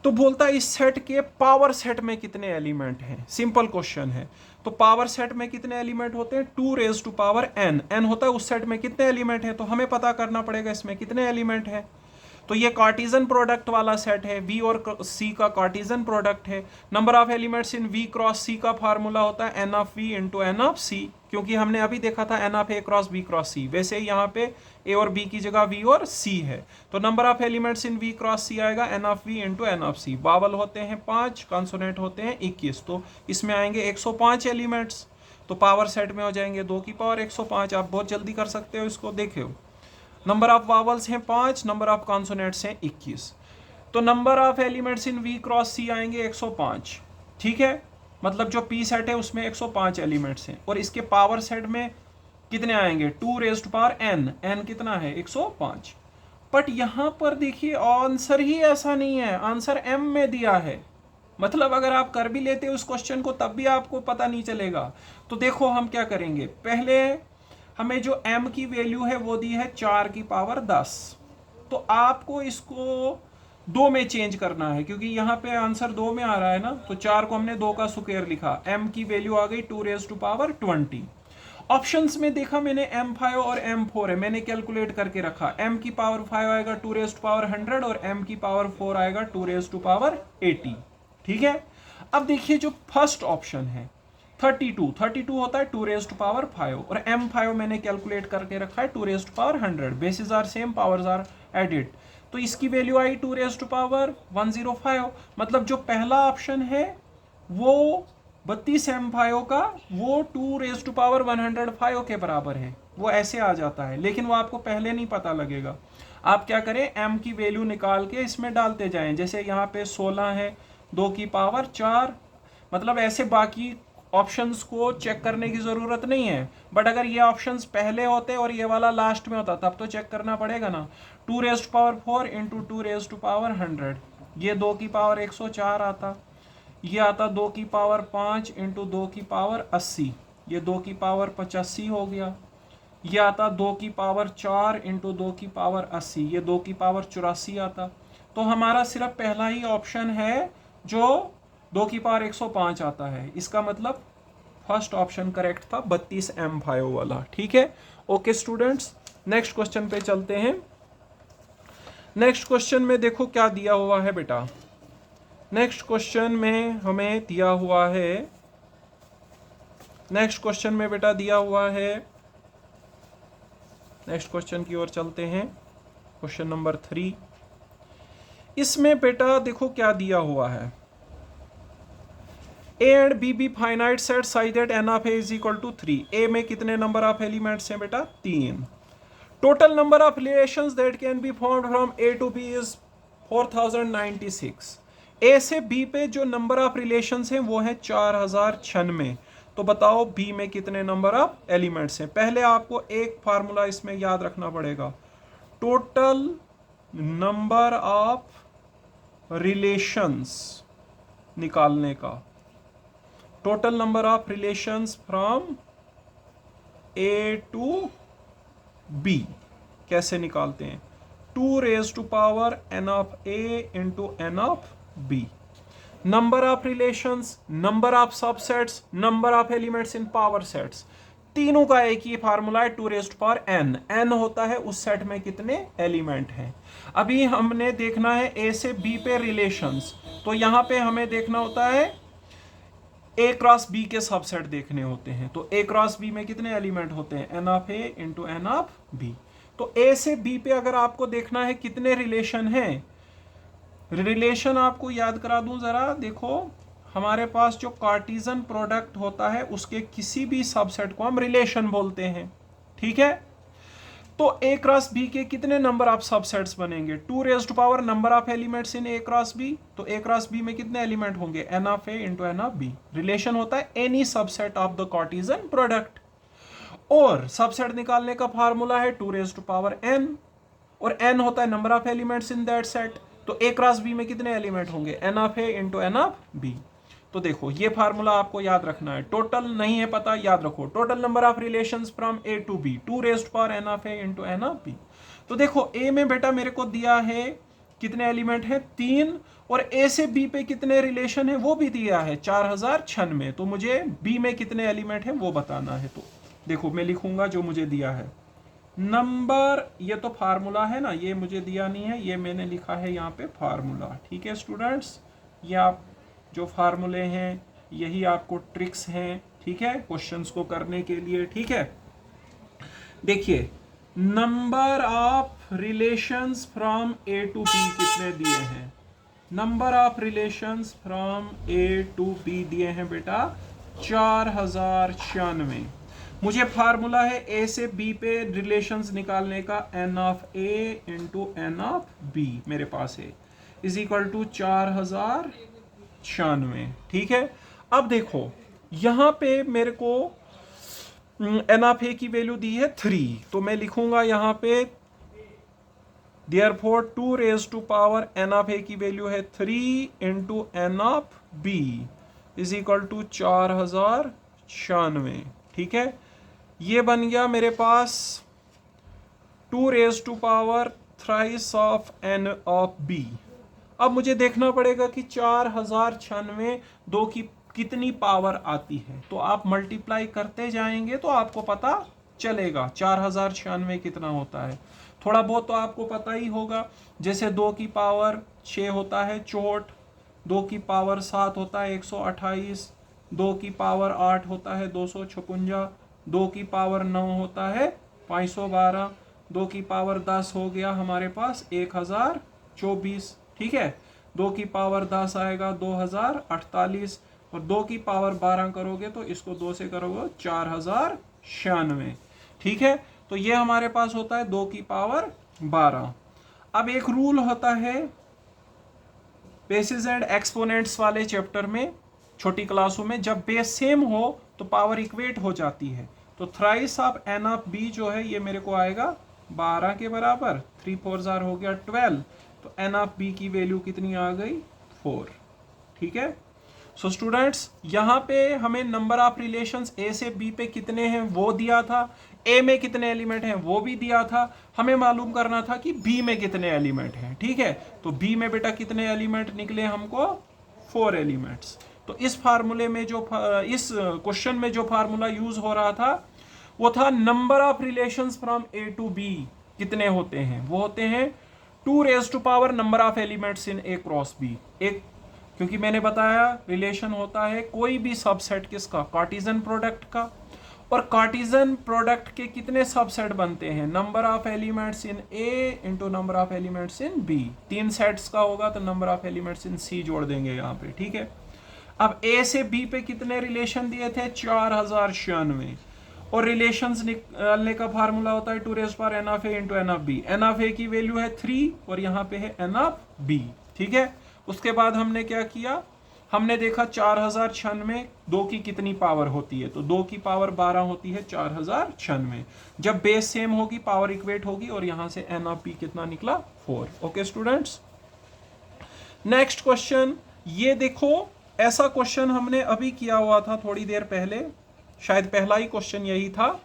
तो बोलता है इस सेट के पावर सेट में कितने एलिमेंट हैं, सिंपल क्वेश्चन है। तो पावर सेट में कितने एलिमेंट होते हैं, 2 raise to power n, n होता है उस सेट में कितने एलिमेंट हैं, तो हमें पता करना पड़ेगा इसमें कितने एलिमेंट हैं। तो ये कार्टेशियन प्रोडक्ट वाला सेट है, V और C का कार्टेशियन प्रोडक्ट है। Number of elements in V cross C का फार्मूला होता है n of V into n of C, क्योंकि हमने अभी देखा था n of A cross B cross C, वैसे ही यहाँ पे A और B की जगह V और C है। तो number of elements in V cross C आएगा n of V into n of C। Vowel होते हैं 5, कॉन्सोनेंट होते हैं 21, तो इसमें आएंगे 105 एलिमेंट्स। तो पावर सेट में हो जाएंगे 2 की पावर 105। आप बहुत जल्दी कर सकते हो इसको, देखो नंबर ऑफ वावल्स हैं 5, नंबर ऑफ कॉन्सोनेंट्स हैं 21, तो number of elements in V cross C आएंगे 105। ठीक है, मतलब जो P सेट है उसमें 105 एलिमेंट्स हैं, और इसके पावर सेट में कितने आएंगे, 2 raise to power n, n कितना है 105। बट यहाँ पर देखिए आंसर ही ऐसा नहीं है, आंसर M में दिया है। मतलब अगर आप कर भी लेते उस क्वेश्चन को तब भी आपको पता नहीं चलेगा। तो देखो हम क्या करेंगे, पहले हमें जो m की वैल्यू है वो दी है 4 की पावर 10, तो आपको इसको 2 में चेंज करना है, क्योंकि यहाँ पे आंसर 2 में आ रहा है ना, तो 4 को हमने 2 का स्क्वायर लिखा, m की वैल्यू आ गई 2 रेज टू पावर 20। ऑप्शंस में देखा मैंने m5 और m4 है, मैंने कैलकुलेट करके रखा, m की पावर 5 आएगा 2 रेज टू पावर 100 और m की पावर 4 आएगा 2 रेज टू पावर 80। ठीक है, अब देखिए जो फर्स्ट ऑप्शन है 32 होता है 2 रेज टू पावर 5 और m5 मैंने कैलकुलेट करके रखा है 2 raise to power 100, basis are same, powers are added, तो इसकी वैल्यू आई 2 रेज टू पावर 105। मतलब जो पहला ऑप्शन है वो 32 m5 का वो 2 रेज टू पावर 105 के बराबर है, वो ऐसे आ जाता है, लेकिन वो आपको पहले नहीं पता लगेगा। आप क्या करें, m की वैल्यू निकाल के इसमें डालते जाएं, जैसे यहाँ पे 16 है 2 की पावर 4, मतलब ऐसे बाकी ऑप्शंस को चेक करने की ज़रूरत नहीं है, बट अगर ये ऑप्शंस पहले होते और ये वाला लास्ट में होता तब तो चेक करना पड़ेगा ना। 2 raise to power 4 into 2 raise to power 100, ये 2 की पावर 104 आता, ये आता 2 की पावर 5 इंटू 2 की पावर 80, ये 2 की पावर 85 हो गया, ये आता 2 की पावर 4 इंटू 2 की पावर 80, ये 2 की पावर 84 आता। तो हमारा सिर्फ पहला ही ऑप्शन है जो 2 की पावर 105 आता है, इसका मतलब फर्स्ट ऑप्शन करेक्ट था 32 m5 वाला। ठीक है, ओके स्टूडेंट्स, नेक्स्ट क्वेश्चन पे चलते हैं। नेक्स्ट क्वेश्चन में देखो क्या दिया हुआ है बेटा, नेक्स्ट क्वेश्चन में हमें दिया हुआ है, नेक्स्ट क्वेश्चन में बेटा दिया हुआ है, नेक्स्ट क्वेश्चन की ओर चलते हैं, क्वेश्चन नंबर 3। इसमें बेटा देखो क्या दिया हुआ है, A and B be finite set such that n of A is equal to 3। A में कितने नंबर ऑफ एलिमेंट्स हैं बेटा, 3। Total number of relations that can be formed from A to B is 4096। A से B पे जो number of relations हैं वो है 4096। तो बताओ B में कितने नंबर ऑफ एलिमेंट्स हैं। पहले आपको एक फार्मूला इसमें याद रखना पड़ेगा, टोटल नंबर ऑफ रिलेशंस निकालने का, total number of relations from A to B कैसे निकालते हैं, 2 raise to power n of A into n of B। Number of relations, number of subsets, number of elements in power sets, तीनों का एक ही formula है 2 raise to power n। n होता है उस सेट में कितने एलिमेंट हैं। अभी हमने देखना है A से B पे रिलेशंस, तो यहां पे हमें देखना होता है A क्रॉस B के सबसेट देखने होते हैं, तो A क्रॉस B में कितने एलिमेंट होते हैं, n of A into n of B। तो A से B पे अगर आपको देखना है कितने रिलेशन हैं, रिलेशन आपको याद करा दूं जरा, देखो हमारे पास जो कार्टेशियन प्रोडक्ट होता है उसके किसी भी सबसेट को हम रिलेशन बोलते हैं। ठीक है, तो A क्रॉस B के कितने नंबर ऑफ सबसेट्स बनेंगे, 2 raise to power number of elements in A cross B, तो A क्रॉस B में कितने एलिमेंट होंगे, n of A into n of B। Relation होता है any subset of the Cartesian product, और subset निकालने का फार्मूला है 2 रेज टू पावर n, और n होता है number of elements in that set, तो A क्रॉस B में कितने एलिमेंट होंगे, n of A into n of B। तो देखो ये फार्मूला आपको याद रखना है, टोटल नहीं है पता, याद रखो total number of relations from A to B, 2 raise to power n of A into n of B। तो देखो A में बेटा मेरे को दिया है कितने एलिमेंट है, 3, और A से B पे कितने रिलेशन है वो भी दिया है 4096, तो मुझे B में कितने एलिमेंट है वो बताना है। तो देखो मैं लिखूंगा जो मुझे दिया है, नंबर, ये तो फार्मूला है ना, ये मुझे दिया नहीं है, ये मैंने लिखा है यहाँ पे फार्मूला। ठीक है स्टूडेंट्स, ये आप जो फार्मूले हैं यही आपको ट्रिक्स हैं, ठीक है, क्वेश्चंस को करने के लिए। ठीक है, देखिए number of relations from A to B कितने दिए हैं, number of relations from A to B दिए हैं बेटा 4096। मुझे फार्मूला है A से B पे रिलेशंस निकालने का, n of A into n of B मेरे पास है, इज इक्वल टू 4096। ठीक है, अब देखो यहां पे मेरे को n ऑफ A की वैल्यू दी है 3, तो मैं लिखूंगा यहां पे therefore 2 raise to power n of a की वैल्यू है 3 into n of b is equal to 4096। ठीक है, ये बन गया मेरे पास 2 raise to power thrice of n of b। अब मुझे देखना पड़ेगा कि 4096 दो की कितनी पावर आती है, तो आप मल्टीप्लाई करते जाएंगे तो आपको पता चलेगा 4096 कितना होता है। थोड़ा बहुत तो आपको पता ही होगा, जैसे 2 की पावर 6 होता है 64, 2 की पावर 7 होता है 128, 2 की पावर 8 होता है 256, 2 की पावर 9 होता है 512, 2 की पावर 10 हो गया हमारे पास 1024। ठीक है, 2 की पावर 10 आएगा 2048, और 2 की पावर 12 करोगे तो इसको 2 से करोगे 4096। ठीक है, तो ये हमारे पास होता है 2 की पावर 12। अब एक रूल होता है बेसिस एंड एक्सपोनेंट्स वाले चैप्टर में, छोटी क्लासों में, जब बेस सेम हो तो पावर इक्वेट हो जाती है। तो thrice of n of b जो है ये मेरे को आएगा 12 के बराबर, 3 4 जार हो गया 12, तो n ऑफ b की वैल्यू कितनी आ गई 4। ठीक है, सो स्टूडेंट्स यहाँ पे हमें नंबर ऑफ रिलेशंस a से b पे कितने हैं वो दिया था, a में कितने एलिमेंट हैं वो भी दिया था, हमें मालूम करना था कि b में कितने एलिमेंट हैं। ठीक है, तो b में बेटा कितने एलिमेंट निकले हमको 4 एलिमेंट्स। तो इस फार्मूले में जो इस क्वेश्चन में जो फार्मूला यूज हो रहा था वो था number of relations from a to b कितने होते हैं, वो होते हैं 2 raise to power number of elements in a cross b। एक, क्योंकि मैंने बताया रिलेशन होता है कोई भी सबसेट किसका, कार्टेशियन प्रोडक्ट का, और कार्टेशियन प्रोडक्ट के कितने सबसेट बनते हैं, number of elements in a into number of elements in b। 3 sets का होगा तो number of elements in c जोड़ देंगे यहाँ पे। ठीक है, अब a से b पे कितने रिलेशन दिए थे 4096, और रिलेशंस निकालने का फार्मूला होता है 2 raise power n of a into n of b। n of a की वैल्यू है 3 और यहाँ पे है n ऑफ b। ठीक है, उसके बाद हमने क्या किया, हमने देखा 4096 2 की कितनी पावर होती है, तो 2 की पावर 12 होती है 4096। जब बेस सेम होगी पावर इक्वेट होगी, और यहां से n ऑफ b कितना निकला 4। ओके स्टूडेंट्स, नेक्स्ट क्वेश्चन ये देखो, ऐसा क्वेश्चन हमने अभी किया हुआ था थोड़ी देर पहले, शायद पहला ही क्वेश्चन यही था,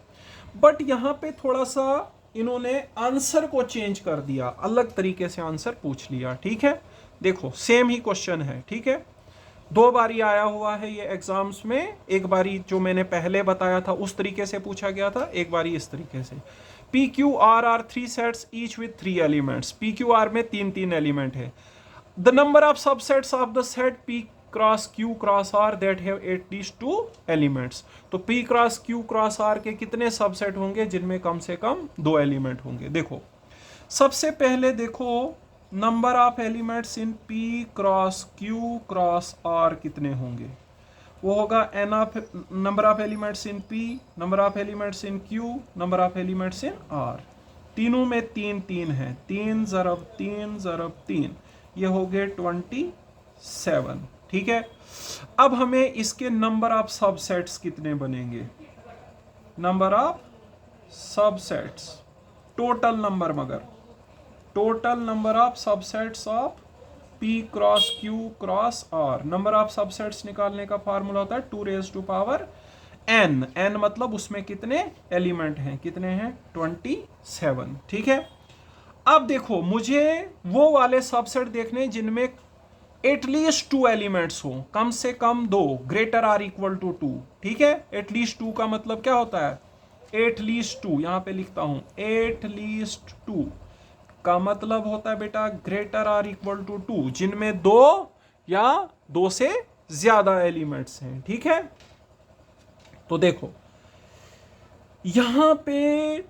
बट यहाँ पे थोड़ा सा इन्होंने आंसर को चेंज कर दिया, अलग तरीके से आंसर पूछ लिया। ठीक है, देखो सेम ही क्वेश्चन है। ठीक है, 2 बारी आया हुआ है ये एग्जाम्स में, एक बारी जो मैंने पहले बताया था उस तरीके से पूछा गया था, एक बारी इस तरीके से। P Q R are 3 sets each with 3 elements. P Q R में 3 एलिमेंट है। The number of subsets of the set P cross Q cross R that have एटलीस्ट 2 एलिमेंट्स। तो P cross Q cross R के कितने subset होंगे जिनमें कम से कम 2 element होंगे। देखो सबसे पहले देखो number of elements in P cross Q cross R कितने होंगे, वो होगा n of number of elements in P, number of elements in Q, number of elements in R। तीनों में 3 है, 3 ज़रब 3 ज़रब 3, ये हो गए 27। ठीक है, अब हमें इसके नंबर ऑफ सबसेट्स कितने बनेंगे, number of subsets, total number, मगर total number of subsets of P cross Q cross R। Number of subsets निकालने का फार्मूला होता है 2 raise to power n। n मतलब उसमें कितने एलिमेंट हैं, कितने हैं 27। ठीक है, अब देखो मुझे वो वाले सबसेट देखने जिनमें एटलीस्ट 2 एलिमेंट्स हो, कम से कम 2, ग्रेटर आर इक्वल टू 2। ठीक है, एटलीस्ट 2 का मतलब क्या होता है, एटलीस्ट 2, यहां पे लिखता हूं एटलीस्ट 2 का मतलब होता है बेटा ग्रेटर आर इक्वल टू 2, जिनमें 2 या 2 से ज्यादा एलिमेंट्स हैं। ठीक है, तो देखो यहां पे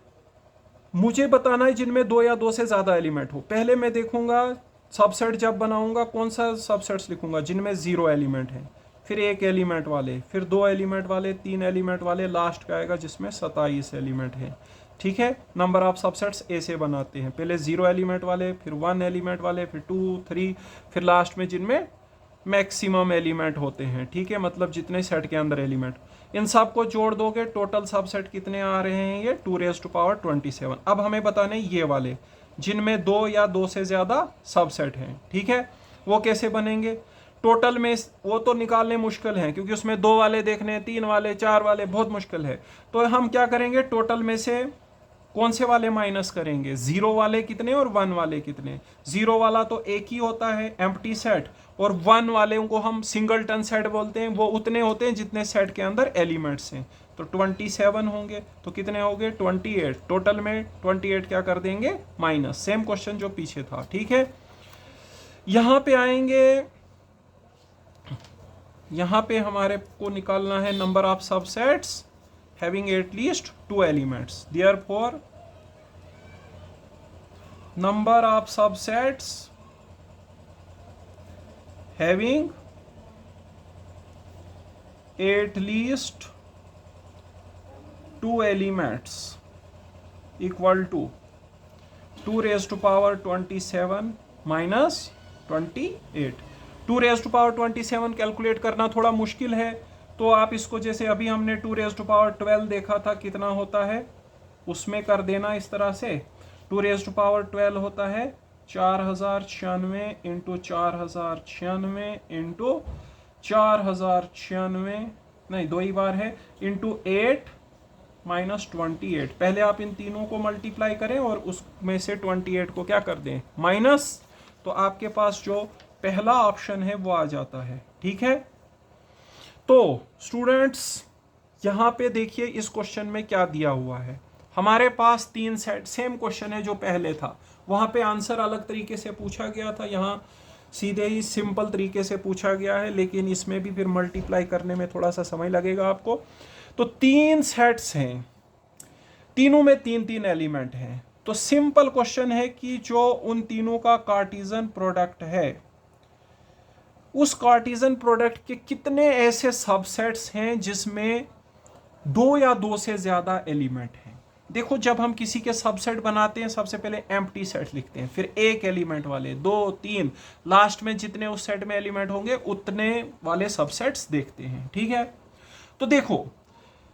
मुझे बताना है जिनमें 2 या 2 से ज्यादा एलिमेंट हो। पहले मैं देखूंगा सबसेट जब बनाऊंगा कौन सा सबसेट्स लिखूंगा जिनमें 0 एलिमेंट है, फिर 1 एलिमेंट वाले, फिर 2 एलिमेंट वाले, 3 एलिमेंट वाले, लास्ट का आएगा जिसमें 27 एलिमेंट है। ठीक है, नंबर ऑफ सबसेट्स ऐसे बनाते हैं, पहले 0 एलिमेंट वाले, फिर 1 एलिमेंट वाले, फिर 2 3, फिर लास्ट में जिनमें मैक्सिमम एलिमेंट होते हैं। ठीक है, मतलब जितने सेट के अंदर एलिमेंट, इन सब को जोड़ दोगे टोटल सबसेट कितने आ रहे हैं, ये 2 रेज टू पावर 27। अब हमें बताने ये वाले जिनमें 2 या 2 से ज़्यादा सबसेट हैं। ठीक है, वो कैसे बनेंगे? टोटल में वो तो निकालने मुश्किल हैं क्योंकि उसमें 2 वाले देखने हैं, 3 वाले, 4 वाले, बहुत मुश्किल है। तो हम क्या करेंगे, टोटल में से कौन से वाले माइनस करेंगे? 0 वाले कितने और 1 वाले कितने? 0 वाला तो एक ही होता है एम्प्टी सेट, और 1 वाले को हम सिंगलटन सेट बोलते हैं, वो उतने होते हैं जितने सेट के अंदर एलिमेंट्स हैं। तो 27 होंगे, तो कितने हो गए? 28। टोटल में 28 क्या कर देंगे? माइनस। सेम क्वेश्चन जो पीछे था। ठीक है, यहां पे आएंगे, यहां पे हमारे को निकालना है number of subsets having at least 2 elements. Therefore, number of subsets having at least 2 elements equal to 2 raised to power 27 minus 28. 2 raised to power 27 calculate करना थोड़ा मुश्किल है, तो आप इसको जैसे अभी हमने 2 raised to power 12 देखा था कितना होता है, उसमें कर देना इस तरह से। 2 raised to power 12 होता है 4096 इंटू 4096 इंटू 4096, नहीं 2 ही बार है, इंटू 8 माइनस 28। पहले आप इन तीनों को मल्टीप्लाई करें और उसमें से 28 को क्या कर दें? माइनस। तो आपके पास जो पहला ऑप्शन है वो आ जाता है। ठीक है, तो स्टूडेंट्स यहां पे देखिए इस क्वेश्चन में क्या दिया हुआ है। हमारे पास 3 सेट, सेम क्वेश्चन है जो पहले था, वहां पे आंसर अलग तरीके से पूछा गया था, यहाँ सीधे ही सिंपल तरीके से पूछा गया है, लेकिन इसमें भी फिर मल्टीप्लाई करने में थोड़ा सा समय लगेगा आपको। तो 3 सेट्स हैं, तीनों में 3-3 एलिमेंट हैं। तो सिंपल क्वेश्चन है कि जो उन तीनों का कार्टेशियन प्रोडक्ट है, उस कार्टेशियन प्रोडक्ट के कितने ऐसे सबसेट्स हैं जिसमें 2 या 2 से ज्यादा एलिमेंट हैं। देखो, जब हम किसी के सबसेट बनाते हैं सबसे पहले एम्प्टी सेट लिखते हैं, फिर एक एलिमेंट वाले, 2, 3, लास्ट में जितने उस सेट में एलिमेंट होंगे उतने वाले सबसेट्स देखते हैं। ठीक है, तो देखो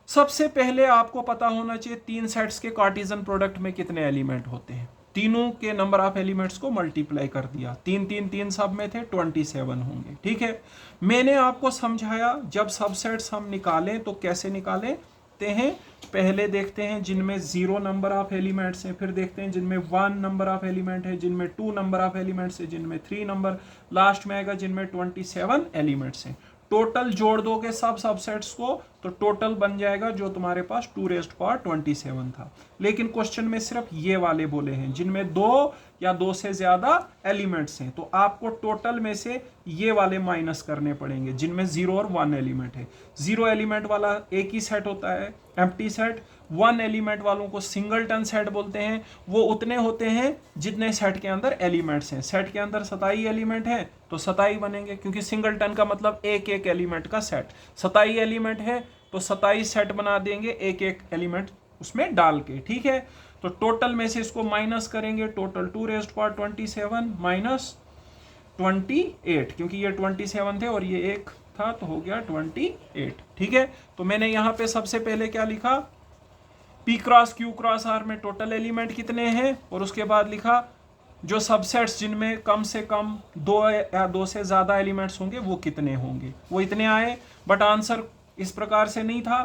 सबसे पहले आपको पता होना चाहिए 3 सेट्स के कार्टेशियन प्रोडक्ट में कितने एलिमेंट होते हैं। तीनों के नंबर ऑफ एलिमेंट्स को मल्टीप्लाई कर दिया, 3 3 3 सब में थे, 27 होंगे। ठीक है, मैंने आपको समझाया जब सबसेट्स हम निकालें तो कैसे निकालते हैं। पहले देखते हैं जिनमें 0 नंबर ऑफ एलिमेंट्स हैं, फिर देखते हैं जिनमें 1 नंबर ऑफ एलिमेंट है, जिनमें 2 नंबर ऑफ एलिमेंट्स है, जिनमें 3 नंबर, लास्ट में आएगा जिनमें 27 एलिमेंट्स हैं। टोटल जोड़ दोगे सब सबसेट्स को तो टोटल बन जाएगा जो तुम्हारे पास 2 raised to power 27 था। लेकिन क्वेश्चन में सिर्फ ये वाले बोले हैं जिनमें 2 या 2 से ज्यादा एलिमेंट्स हैं, तो आपको टोटल में से ये वाले माइनस करने पड़ेंगे जिनमें 0 और 1 एलिमेंट है। 0 एलिमेंट वाला एक ही सेट होता है, एम्प्टी सेट। 1 एलिमेंट वालों को सिंगलटन सेट बोलते हैं, वो उतने होते हैं जितने सेट के अंदर एलिमेंट्स हैं। सेट के अंदर 27 एलिमेंट है तो 27 बनेंगे, क्योंकि सिंगलटन का मतलब एक एक एलिमेंट का सेट। 27 एलिमेंट है तो 27 सेट बना देंगे एक एक एलिमेंट उसमें डाल के। ठीक है, तो टोटल में से इसको माइनस करेंगे, total 2 raised to power 27 minus 28, क्योंकि ये 27 थे और ये एक था तो हो गया 28। ठीक है, तो मैंने यहाँ पे सबसे पहले क्या लिखा, P cross Q cross R में टोटल एलिमेंट कितने हैं, और उसके बाद लिखा जो सबसेट्स जिनमें कम से कम 2 या 2 से ज़्यादा एलिमेंट्स होंगे वो कितने होंगे, वो इतने आए। बट आंसर इस प्रकार से नहीं था,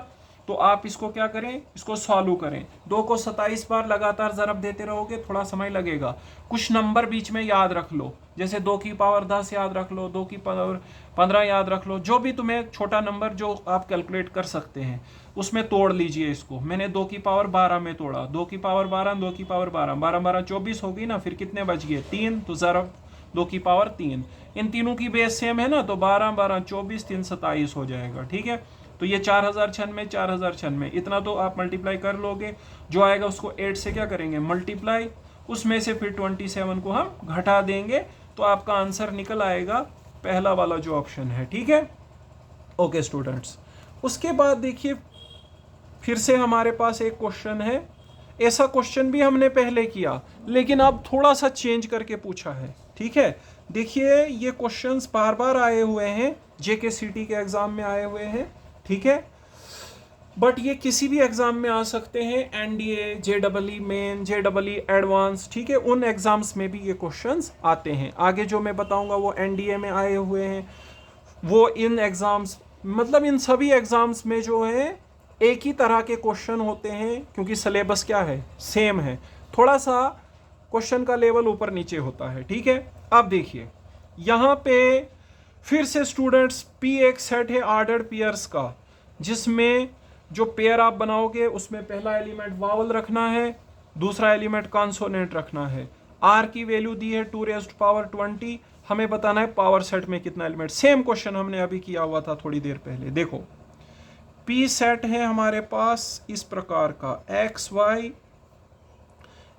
तो आप इसको क्या करें, इसको सॉल्व करें। 2 को 27 बार लगातार ज़रब देते रहोगे, थोड़ा समय लगेगा। कुछ नंबर बीच में याद रख लो, जैसे 2 की पावर 10 याद रख लो, 2 की पावर 15 याद रख लो, जो भी तुम्हें छोटा नंबर जो आप कैलकुलेट कर सकते हैं उसमें तोड़ लीजिए इसको। मैंने 2 की पावर 12 में तोड़ा, 2 की पावर 12, 2 की पावर 12, 12 12 24 होगी ना, फिर कितने बच गए 3, तो ज़रब 2 की पावर 3। इन तीनों की बेस सेम है ना, तो 12 12 24 3 27 हो जाएगा। ठीक है, तो ये 4096 4096 इतना तो आप मल्टीप्लाई कर लोगे, जो आएगा उसको 8 से क्या करेंगे मल्टीप्लाई, उसमें से फिर 27 को हम घटा देंगे, तो आपका आंसर निकल आएगा पहला वाला जो ऑप्शन है। ठीक है, ओके स्टूडेंट्स। उसके बाद देखिए फिर से हमारे पास एक क्वेश्चन है, ऐसा क्वेश्चन भी हमने पहले किया लेकिन अब थोड़ा सा चेंज करके पूछा है। ठीक है, देखिए ये क्वेश्चंस बार बार आए हुए हैं, JKCT के एग्जाम में आए हुए हैं। ठीक है, बट ये किसी भी एग्जाम में आ सकते हैं, एनडीए, जेडबलई मेन, जेडबलई एडवांस, ठीक है, उन एग्जाम्स में भी ये क्वेश्चंस आते हैं। आगे जो मैं बताऊंगा वो एनडीए में आए हुए हैं, वो इन एग्जाम्स, मतलब इन सभी एग्जाम्स में जो है एक ही तरह के क्वेश्चन होते हैं, क्योंकि सिलेबस क्या है, सेम है, थोड़ा सा क्वेश्चन का लेवल ऊपर नीचे होता है, ठीक है। अब देखिए यहाँ पे फिर से स्टूडेंट्स, पी एक सेट है ऑर्डर्ड पेयर्स का, जिसमें जो पेयर आप बनाओगे उसमें पहला एलिमेंट वावल रखना है, दूसरा एलिमेंट कॉन्सोनेंट रखना है। आर की वैल्यू दी है 2⁻20, हमें बताना है पावर सेट में कितना एलिमेंट। सेम क्वेश्चन हमने अभी किया हुआ था थोड़ी देर पहले। देखो पी सेट है हमारे पास इस प्रकार का, एक्स वाई,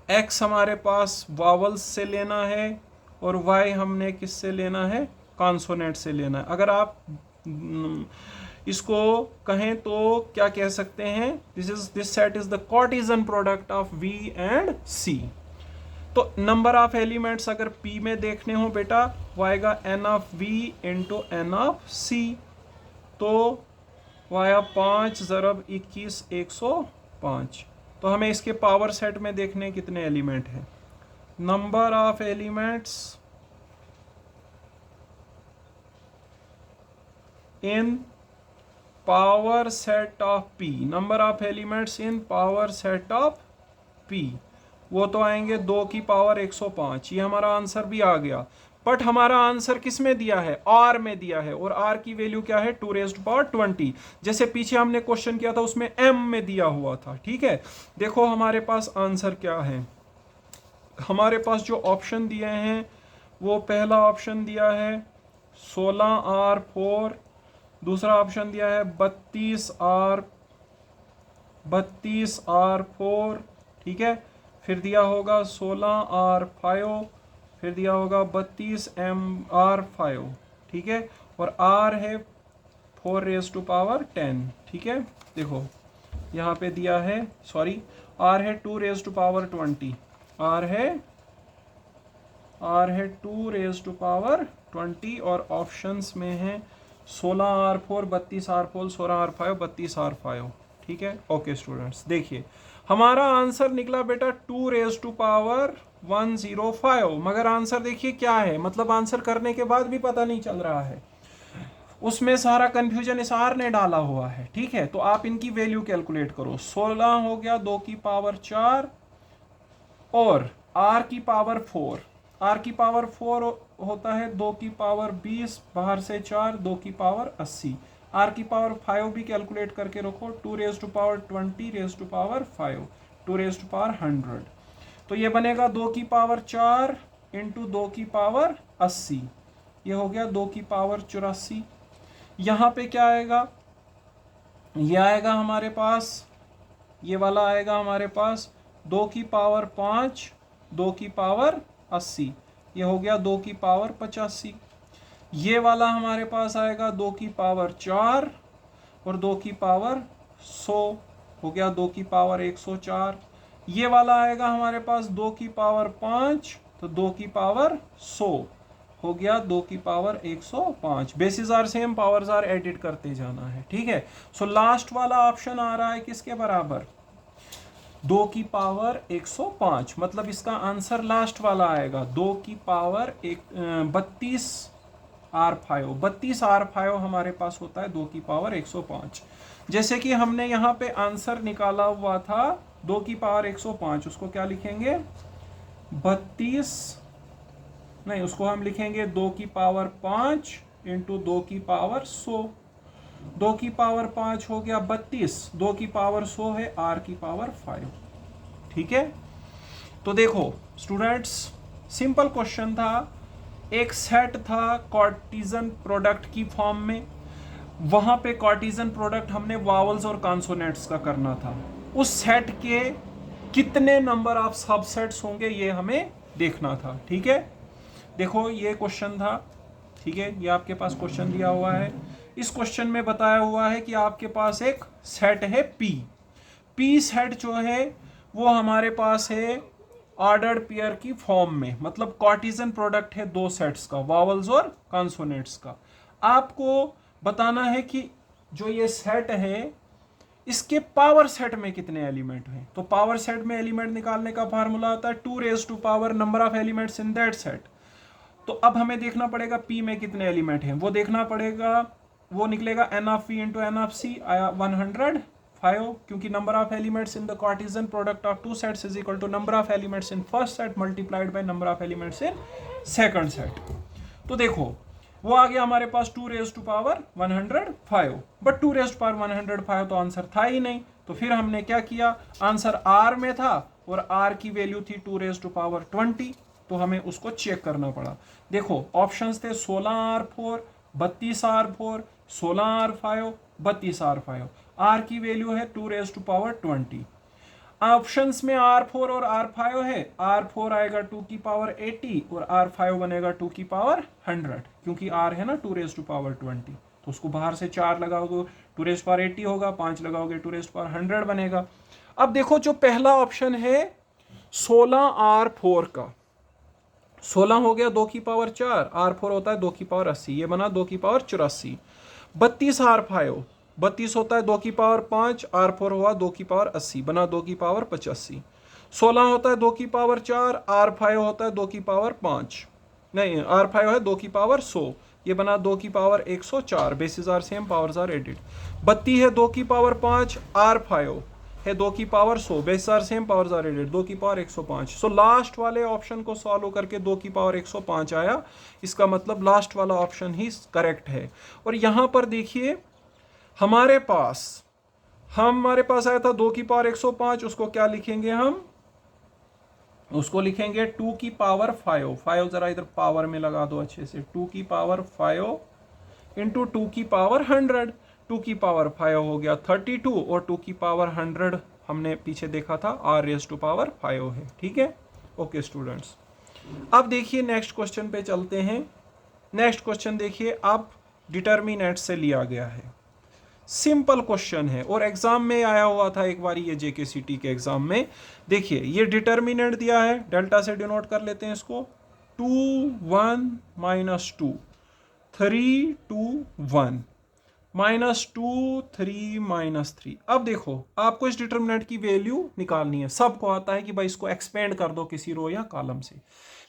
एक्स हमारे पास वावल्स से लेना है और वाई हमने किससे लेना है, कॉन्सोनेंट से लेना है। अगर आप इसको कहें तो क्या कह सकते हैं, this set is the Cartesian product of V and C. तो नंबर ऑफ एलिमेंट्स अगर पी में देखने हो बेटा, वो आएगा N of V into N of C, तो वो आया 5 × 21 105। तो हमें इसके पावर सेट में देखने कितने एलिमेंट हैं। Number of elements in power set of P, number of elements in power set of P, वो तो आएंगे 2 की पावर 105। ये हमारा आंसर भी आ गया। बट हमारा आंसर किस में दिया है, आर में दिया है, और आर की वैल्यू क्या है 2⁻20। जैसे पीछे हमने क्वेश्चन किया था उसमें एम में दिया हुआ था, ठीक है। देखो हमारे पास आंसर क्या है, हमारे पास जो ऑप्शन दिए हैं वो पहला ऑप्शन दिया है 16R4, दूसरा ऑप्शन दिया है 32R4, ठीक है, फिर दिया होगा 16R5, फिर दिया होगा 32MR5, ठीक है, और R है 4⁻10, ठीक है। देखो यहाँ पे दिया है, सॉरी, R है 2⁻20, R है 2⁻20, और ऑप्शंस में है 16R4, 32R4, 16R5, 32R5, ठीक है। ओके स्टूडेंट्स, देखिए हमारा आंसर निकला बेटा 2⁻105, मगर आंसर देखिए क्या है, मतलब आंसर करने के बाद भी पता नहीं चल रहा है, उसमें सारा कंफ्यूजन इस आर ने डाला हुआ है, ठीक है। तो आप इनकी वैल्यू कैलकुलेट करो, 16 हो गया 2 की पावर 4 और आर की पावर 4, आर की पावर 4 होता है 2 की पावर 20, बाहर से 4, 2 की पावर 80। आर की पावर 5 भी कैलकुलेट करके रखो, 2⁻20⁻5, 2⁻100। तो ये बनेगा 2 की पावर 4 इंटू 2 की पावर 80, ये हो गया 2 की पावर 84। यहाँ पे क्या आएगा, ये आएगा हमारे पास, ये वाला आएगा हमारे पास 2 की पावर 5, 2 की पावर 80, ये हो गया 2 की पावर 85। ये वाला हमारे पास आएगा 2 की पावर 4 और 2 की पावर 100, हो गया 2 की पावर 104। ये वाला आएगा हमारे पास 2 की पावर 5, तो 2 की पावर 100, हो गया 2 की power 105। Basis are same, powers are added करते जाना है, ठीक है। सो लास्ट वाला ऑप्शन आ रहा है किसके बराबर, 2 की पावर 105, मतलब इसका आंसर लास्ट वाला आएगा 2 की पावर 32R5 हमारे पास होता है 2 की पावर 105। जैसे कि हमने यहाँ पे आंसर निकाला हुआ था 2 की पावर 105, उसको क्या लिखेंगे 32, नहीं उसको हम लिखेंगे 2 की पावर 5 इंटू 2 की पावर 100, 2 की पावर 5 हो गया 32, 2 की पावर 100 है R की पावर 5, ठीक है। तो देखो स्टूडेंट्स, सिंपल क्वेश्चन था, एक सेट था कार्टेशियन प्रोडक्ट की फॉर्म में, वहां पे कार्टेशियन प्रोडक्ट हमने वावल्स और कॉन्सोनेंट्स का करना था, उस सेट के कितने नंबर ऑफ सबसेट्स होंगे ये हमें देखना था, ठीक है। देखो ये क्वेश्चन था, ठीक है, ये आपके पास क्वेश्चन दिया हुआ है। इस क्वेश्चन में बताया हुआ है कि आपके पास एक सेट है पी सेट जो है वो हमारे पास है ऑर्डर्ड पेयर की फॉर्म में, मतलब कार्टेशियन प्रोडक्ट है दो सेट्स का, वावल्स और कॉन्सोनेंट्स का। आपको बताना है कि जो ये सेट है इसके पावर सेट में कितने एलिमेंट हैं। तो पावर सेट में एलिमेंट निकालने का फार्मूला होता है 2 raise to power number of elements in that set. तो अब हमें देखना पड़ेगा P में कितने एलिमेंट हैं, वो देखना पड़ेगा। वो निकलेगा n of P into n of C आया 105, क्योंकि number of elements in the Cartesian product of two sets is equal to number of elements in first set multiplied by number of elements in second set. तो देखो वो आ गया हमारे पास 2 raise to power 105, but 2 raise to power 105 तो answer था ही नहीं। तो फिर हमने क्या किया, आंसर R में था और R की वैल्यू थी 2 रेज़ टू पावर 20, तो हमें उसको चेक करना पड़ा। देखो ऑप्शंस थे 16R4, 32R4, 16R5, 32R5। R की वैल्यू है 2 रेज़ टू पावर 20। ऑप्शंस में R4 और R5 है। R4 आएगा 2 की पावर 80 और R5 बनेगा 2 की पावर 100, क्योंकि R है ना 2 रेज़ टू पावर 20, तो उसको बाहर से 4 लगाओगे 2 रेज़ टू पावर 80 होगा, 5 लगाओगे 2 रेज़ टू पावर 100 बनेगा। अब देखो जो पहला ऑप्शन है 16R4 का, 16 हो गया 2 की पावर 4, R4 होता है 2 की पावर 80, ये बना 2 की पावर 84। 32R5, 32 होता है 2 की पावर 5, R4 हुआ 2 की पावर 80, बना 2 की पावर 85। 16 होता है 2 की पावर 4, R5 होता है 2 की पावर 5, नहीं R5 है 2 की पावर 100, ये बना 2 की power 104, basis are same, powers are added. 32 है 2 की पावर 5, R5 है 2 की power 100, basis are same, powers are added, 2 की पावर 105। सो लास्ट वाले ऑप्शन को सॉल्व करके 2 की पावर 105 आया, इसका मतलब लास्ट वाला ऑप्शन ही करेक्ट है। और यहाँ पर देखिए हमारे पास आया था 2 की पावर 105, उसको क्या लिखेंगे हम, उसको लिखेंगे 2 की पावर 5 जरा इधर पावर में लगा दो अच्छे से, 2 की पावर 5 इंटू 2 की पावर 100, 2 की पावर 5 हो गया 32 और 2 की पावर 100 हमने पीछे देखा था R रेज़ टू पावर 5 है। ठीक है, ओके स्टूडेंट्स। अब देखिए नेक्स्ट क्वेश्चन पे चलते हैं। नेक्स्ट क्वेश्चन देखिए, अब डिटर्मिनेंट से लिया गया है, सिंपल क्वेश्चन है और एग्जाम में आया हुआ था एक बार, ये JKCT के एग्जाम में। देखिए ये डिटर्मिनेंट दिया है, डेल्टा से डिनोट कर लेते हैं इसको, 2 1 -2 3 2 1 -2 3 -3। अब देखो आपको इस डिटर्मिनेंट की वैल्यू निकालनी है। सबको आता है कि भाई इसको एक्सपेंड कर दो किसी रो या कॉलम से,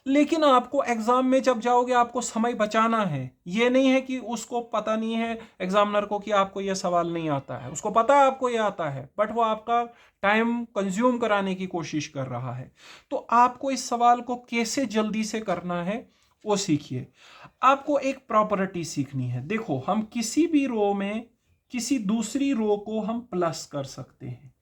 लेकिन आपको एग्जाम में जब जाओगे आपको समय बचाना है। ये नहीं है कि उसको पता नहीं है एग्जामिनर को कि आपको ये सवाल नहीं आता है, उसको पता है आपको ये आता है, बट वो आपका टाइम कंज्यूम कराने की कोशिश कर रहा है। तो आपको इस सवाल को कैसे जल्दी से करना है वो सीखिए। आपको एक प्रॉपर्टी सीखनी है। देखो हम किसी भी रो में किसी दूसरी रो को हम प्लस कर सकते हैं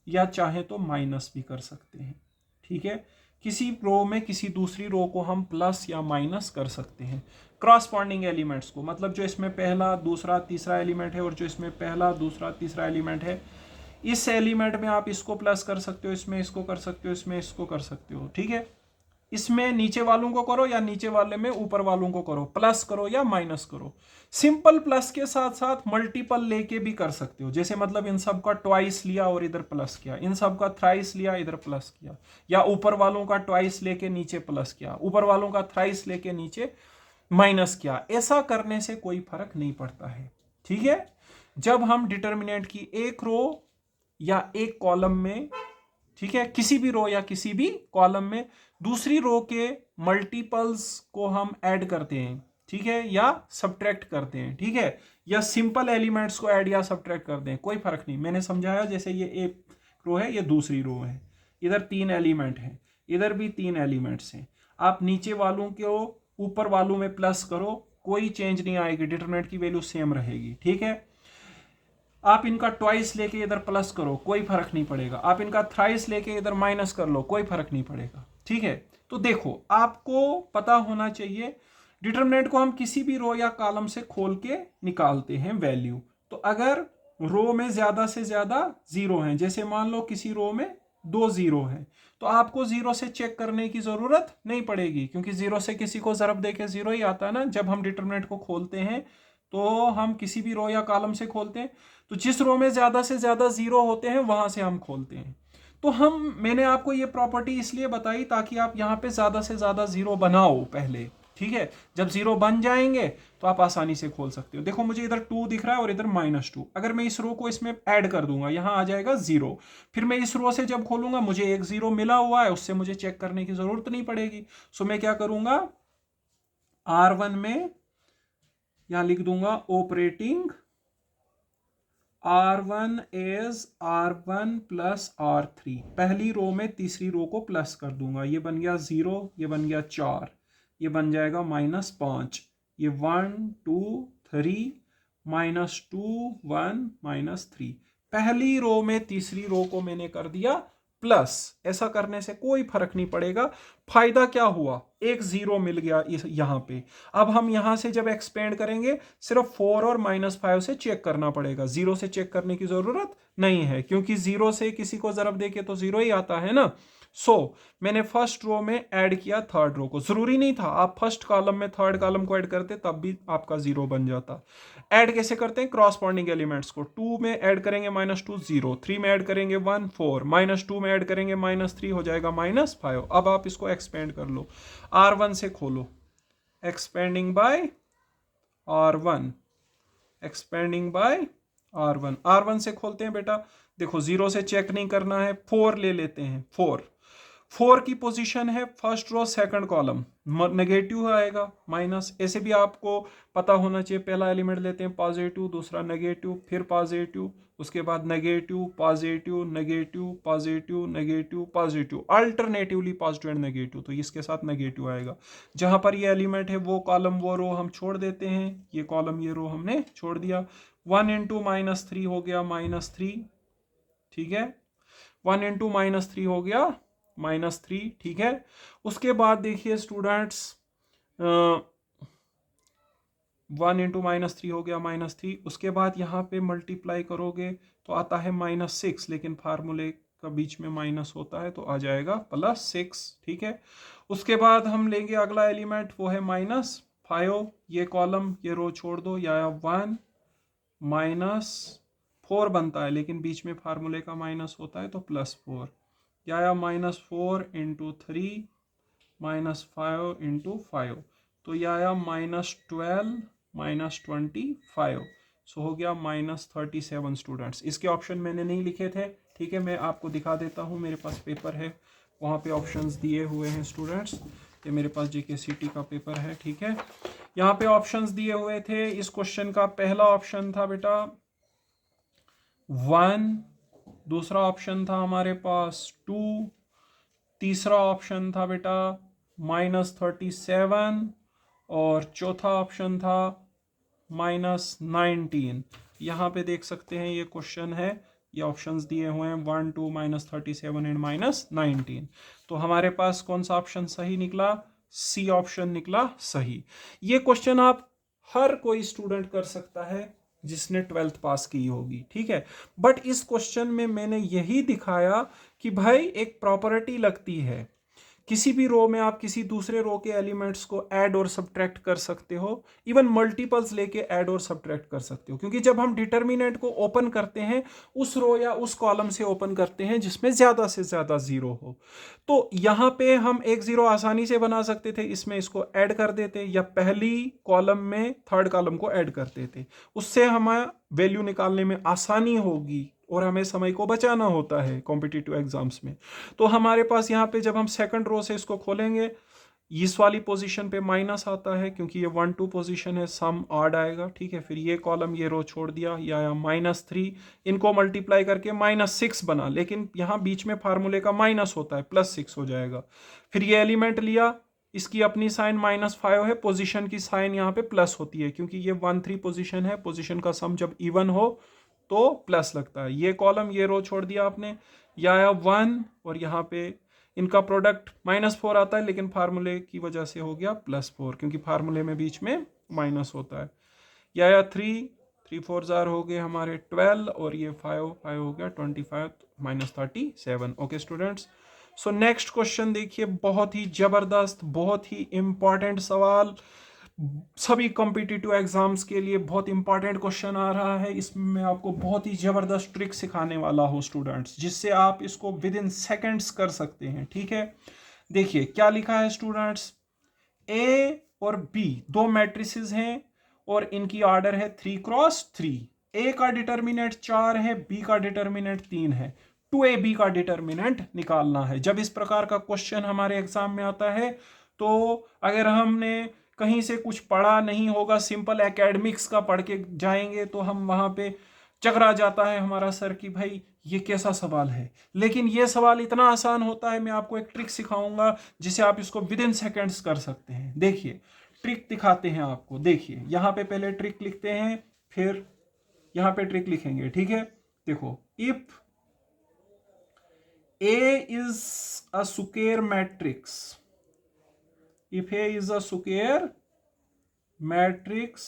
या चाहे तो माइनस भी कर सकते हैं। ठीक है, किसी रो में किसी दूसरी रो को हम प्लस या माइनस कर सकते हैं क्रॉसपॉन्डिंग एलिमेंट्स को, मतलब जो इसमें पहला दूसरा तीसरा एलिमेंट है और जो इसमें पहला दूसरा तीसरा एलिमेंट है, इस एलिमेंट में आप इसको प्लस कर सकते हो, इसमें इसको कर सकते हो, इसमें इसको कर सकते हो। ठीक है, इसमें नीचे वालों को करो या नीचे वाले में ऊपर वालों को करो, प्लस करो या माइनस करो। सिंपल प्लस के साथ साथ मल्टीपल लेके भी कर सकते हो, जैसे मतलब इन सब का ट्वाइस लिया और इधर प्लस किया, इन सब का थ्राइस लिया इधर प्लस किया, या ऊपर वालों का ट्वाइस लेके नीचे प्लस किया, ऊपर वालों का थ्राइस लेके नीचे माइनस किया। ऐसा करने से कोई फर्क नहीं पड़ता है। ठीक है, जब हम डिटर्मिनेंट की एक रो या एक कॉलम में, ठीक है, किसी भी रो या किसी भी कॉलम में दूसरी रो के मल्टीपल्स को हम ऐड करते हैं, ठीक है, या सब्ट्रैक्ट करते हैं, ठीक है, या सिंपल एलिमेंट्स को ऐड या सब्ट्रैक्ट करते हैं, कोई फर्क नहीं। मैंने समझाया, जैसे ये एक रो है, ये दूसरी रो है, इधर 3 एलिमेंट हैं, इधर भी 3 एलिमेंट्स हैं। आप नीचे वालों को ऊपर वालों में प्लस करो, कोई चेंज नहीं आएगी, डिटरमिनेंट की वैल्यू सेम रहेगी। ठीक है, आप इनका ट्वाइस लेके इधर प्लस करो, कोई फर्क नहीं पड़ेगा, आप इनका थ्राइस लेके इधर माइनस कर लो, कोई फर्क नहीं पड़ेगा। ठीक है, तो देखो आपको पता होना चाहिए डिटरमिनेंट को हम किसी भी रो या कॉलम से खोल के निकालते हैं वैल्यू। तो अगर रो में ज्यादा से ज्यादा जीरो हैं, जैसे मान लो किसी रो में 2 जीरो हैं, तो आपको जीरो से चेक करने की जरूरत नहीं पड़ेगी, क्योंकि जीरो से किसी को ज़रब देके जीरो ही आता है ना। जब हम डिटरमिनेंट को खोलते हैं तो हम किसी भी रो या कॉलम से खोलते हैं, तो जिस रो में ज्यादा से ज्यादा जीरो होते हैं वहां से हम खोलते हैं। तो मैंने आपको ये प्रॉपर्टी इसलिए बताई ताकि आप यहाँ पे ज्यादा से ज्यादा जीरो बनाओ पहले, ठीक है, जब 0 बन जाएंगे तो आप आसानी से खोल सकते हो। देखो मुझे इधर 2 दिख रहा है और इधर -2, अगर मैं इस रो को इसमें ऐड कर दूंगा यहाँ आ जाएगा 0। फिर मैं इस रो से जब खोलूंगा मुझे एक 0 मिला हुआ है, उससे मुझे चेक करने की जरूरत नहीं पड़ेगी। सो मैं क्या करूंगा, R1 में यहां लिख दूंगा operating R1 is R1 plus R3, पहली रो में तीसरी रो को प्लस कर दूंगा, ये बन गया 0, ये बन गया 4, ये बन जाएगा -5, ये 1 2 3 -2 1 -3, पहली रो में तीसरी रो को मैंने कर दिया प्लस। ऐसा करने से कोई फर्क नहीं पड़ेगा। फायदा क्या हुआ, एक 0 मिल गया यहां पे। अब हम यहां से जब एक्सपेंड करेंगे सिर्फ 4 और -5 से चेक करना पड़ेगा, 0 से चेक करने की जरूरत नहीं है, क्योंकि 0 से किसी को जरब देके तो 0 ही आता है ना। मैंने फर्स्ट रो में ऐड किया थर्ड रो को, जरूरी नहीं था आप फर्स्ट कॉलम में थर्ड कॉलम को ऐड करते तब भी आपका 0 बन जाता। ऐड कैसे करते हैं, क्रॉसपॉन्डिंग एलिमेंट्स को, 2 में ऐड करेंगे -2 0, 3 में ऐड करेंगे 1 4, -2 में ऐड करेंगे -3 हो जाएगा -5। अब आप इसको एक्सपेंड कर लो, R1 से खोलो, expanding bye R1, expanding bye R1 से खोलते हैं बेटा। देखो 0 से चेक नहीं करना है, 4 ले लेते हैं, 4 की पोजीशन है first row second column, negative आएगा माइनस, ऐसे भी आपको पता होना चाहिए। पहला एलिमेंट लेते हैं पॉजिटिव, दूसरा नेगेटिव, फिर पॉजिटिव, उसके बाद negative positive negative positive negative positive, alternatively positive and negative, तो इसके साथ नेगेटिव आएगा। जहां पर ये एलिमेंट है वो कॉलम वो रो हम छोड़ देते हैं, ये कॉलम ये रो हमने छोड़ दिया। 1 इंटू -3 हो गया -3, ठीक है, 1 इंटू -3 हो गया -3, ठीक है। उसके बाद देखिए स्टूडेंट्स, 1 इंटू -3 हो गया -3, उसके बाद यहाँ पे मल्टीप्लाई करोगे तो आता है -6, लेकिन फार्मूले का बीच में माइनस होता है तो आ जाएगा +6, ठीक है। उसके बाद हम लेंगे अगला एलिमेंट, वो है -5, ये कॉलम ये रो छोड़ दो, या 1 -4 बनता है, लेकिन बीच में फार्मूले का माइनस होता है तो +4, या -4 इंटू 3 -5 इंटू 5, तो यह आया -12 -25, सो हो गया -37 स्टूडेंट्स। इसके ऑप्शन मैंने नहीं लिखे थे, ठीक है, मैं आपको दिखा देता हूँ, मेरे पास पेपर है वहाँ पे ऑप्शंस दिए हुए हैं स्टूडेंट्स, ये मेरे पास JKCT का पेपर है, ठीक है। यहाँ पे ऑप्शंस दिए हुए थे। इस क्वेश्चन का पहला ऑप्शन था बेटा 1, दूसरा ऑप्शन था हमारे पास 2, तीसरा ऑप्शन था बेटा -37, और चौथा ऑप्शन था -19। यहाँ पे देख सकते हैं ये क्वेश्चन है, ये ऑप्शंस दिए हुए हैं 1 2 -37 एंड -19। तो हमारे पास कौन सा ऑप्शन सही निकला, सी ऑप्शन निकला सही। ये क्वेश्चन आप हर कोई स्टूडेंट कर सकता है जिसने 12th पास की होगी, ठीक है। बट इस क्वेश्चन में मैंने यही दिखाया कि भाई एक प्रॉपर्टी लगती है, किसी भी रो में आप किसी दूसरे रो के एलिमेंट्स को ऐड और सब्ट्रैक्ट कर सकते हो, इवन मल्टीपल्स लेके ऐड और सब्ट्रैक्ट कर सकते हो, क्योंकि जब हम डिटर्मिनेंट को ओपन करते हैं उस रो या उस कॉलम से ओपन करते हैं जिसमें ज्यादा से ज्यादा 0 हो। तो यहां पे हम एक 0 आसानी से बना सकते थे, इसमें इसको ऐड कर देते, या पहली कॉलम में थर्ड कॉलम को ऐड कर देते, उससे हमें वैल्यू निकालने में आसानी होगी और हमें समय को बचाना होता है कॉम्पिटिटिव एग्जाम्स में। तो हमारे पास यहाँ पे जब हम सेकंड रो से इसको खोलेंगे, इस वाली पोजीशन पे माइनस आता है क्योंकि ये 1 2 पोजीशन है, सम ऑड आएगा, ठीक है। फिर ये कॉलम ये रो छोड़ दिया, या -3, इनको मल्टीप्लाई करके -6 बना, लेकिन यहाँ बीच में फार्मूले का माइनस होता है, +6 हो जाएगा। फिर ये एलिमेंट लिया, इसकी अपनी साइन -5 है, पोजीशन की साइन यहाँ पे प्लस होती है, क्योंकि ये 1 3 पोजीशन है, पोजीशन का सम जब इवन हो तो प्लस लगता है। ये कॉलम ये रो छोड़ दिया आपने, या आया 1, और यहाँ पे इनका प्रोडक्ट -4 आता है, लेकिन फार्मूले की वजह से हो गया +4, क्योंकि फार्मूले में बीच में माइनस होता है। या आया 3 3 4 जार हो गए हमारे 12, और ये 5 5 हो गया 25 -37। Okay students, so next question देखिए, बहुत ही जबरदस्त, बहुत ही इंपॉर्टेंट सवाल, सभी कॉम्पिटिटिव एग्जाम्स के लिए बहुत इंपॉर्टेंट क्वेश्चन आ रहा है। इसमें मैं आपको बहुत ही जबरदस्त ट्रिक सिखाने वाला हूँ स्टूडेंट्स, जिससे आप इसको विद इन सेकेंड्स कर सकते हैं, ठीक है। देखिए क्या लिखा है स्टूडेंट्स, ए और बी दो मैट्रिसेस हैं और इनकी ऑर्डर है 3x3। ए का डिटर्मिनेंट 4 है, बी का डिटर्मिनेंट 3 है। 2ab का डिटर्मिनेंट निकालना है। जब इस प्रकार का क्वेश्चन हमारे एग्जाम में आता है तो अगर हमने कहीं से कुछ पढ़ा नहीं होगा, सिंपल एकेडमिक्स का पढ़ के जाएंगे तो हम वहां पे चकरा जाता है हमारा सर कि भाई ये कैसा सवाल है। लेकिन ये सवाल इतना आसान होता है। मैं आपको एक ट्रिक सिखाऊंगा जिसे आप इसको विद इन सेकेंड्स कर सकते हैं। देखिए ट्रिक दिखाते हैं आपको। देखिए यहाँ पे पहले ट्रिक लिखते हैं, फिर यहाँ पे ट्रिक लिखेंगे, ठीक है। देखो, if A is a square matrix, if A is a square matrix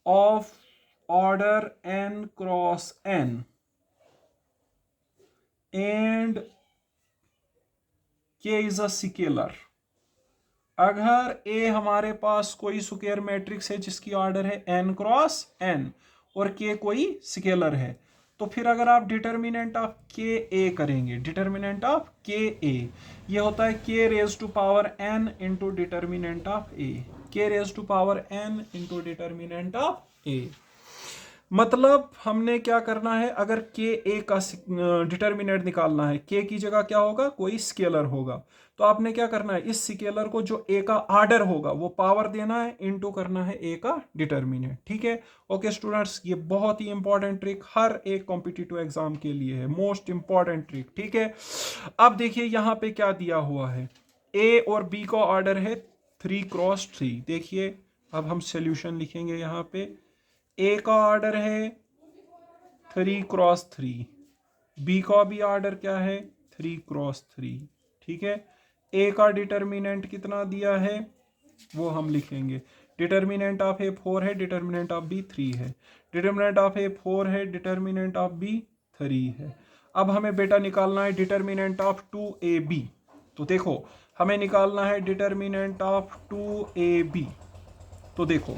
of order n cross n and K is a scalar, अगर A हमारे पास कोई स्क्वायर मैट्रिक्स है जिसकी ऑर्डर है n क्रॉस n और K कोई स्केलर है, तो फिर अगर आप डिटर्मिनेंट ऑफ के ए करेंगे, डिटर्मिनेंट ऑफ के ए ये होता है K raise to power n into determinant of A, K raise to power n into determinant of A. मतलब हमने क्या करना है, अगर के ए का डिटर्मिनेंट निकालना है, के की जगह क्या होगा, कोई स्केलर होगा, तो आपने क्या करना है, इस स्केलर को जो ए का ऑर्डर होगा वो पावर देना है, इनटू करना है ए का डिटर्मिनेंट। ठीक है, ओके स्टूडेंट्स, ये बहुत ही इंपॉर्टेंट ट्रिक हर एक कॉम्पिटिटिव एग्जाम के लिए है, मोस्ट इंपॉर्टेंट ट्रिक। ठीक है, अब देखिए यहाँ पे क्या दिया हुआ है, ए और बी का ऑर्डर है 3x3। देखिए अब हम सोल्यूशन लिखेंगे। यहाँ पे ए का ऑर्डर है 3x3, बी का भी ऑर्डर क्या है 3x3। ठीक है, ए का डिटर्मिनेंट कितना दिया है वो हम लिखेंगे। डिटर्मिनेंट ऑफ ए 4 है, डिटर्मिनेंट ऑफ बी 3 है, डिटर्मिनेंट ऑफ ए 4 है, डिटर्मिनेंट ऑफ बी 3 है। अब हमें बेटा निकालना है डिटर्मिनेंट ऑफ 2ab। तो देखो हमें निकालना है डिटर्मिनेंट ऑफ 2ab। तो देखो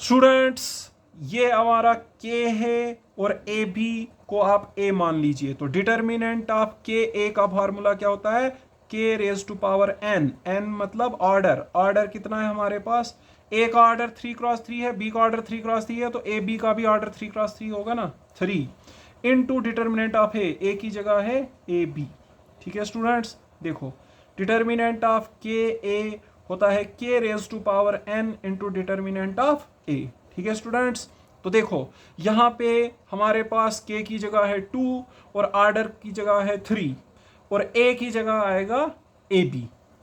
स्टूडेंट्स, ये हमारा k है और ए बी को आप a मान लीजिए। तो डिटर्मिनेंट ऑफ के ए का फार्मूला क्या होता है, k raise to power n, n मतलब ऑर्डर। ऑर्डर कितना है हमारे पास, a का ऑर्डर 3x3 है, b का ऑर्डर 3x3 है, तो ए बी का भी ऑर्डर 3x3 होगा ना, 3 इनटू डिटर्मिनेंट ऑफ a की जगह है ए बी। ठीक है स्टूडेंट्स, देखो डिटर्मिनेंट ऑफ के ए होता है k raise to power n into determinant of a। ठीक है स्टूडेंट्स, तो देखो यहाँ पे हमारे पास k की जगह है 2 और ऑर्डर की जगह है 3 और a की जगह आएगा ab।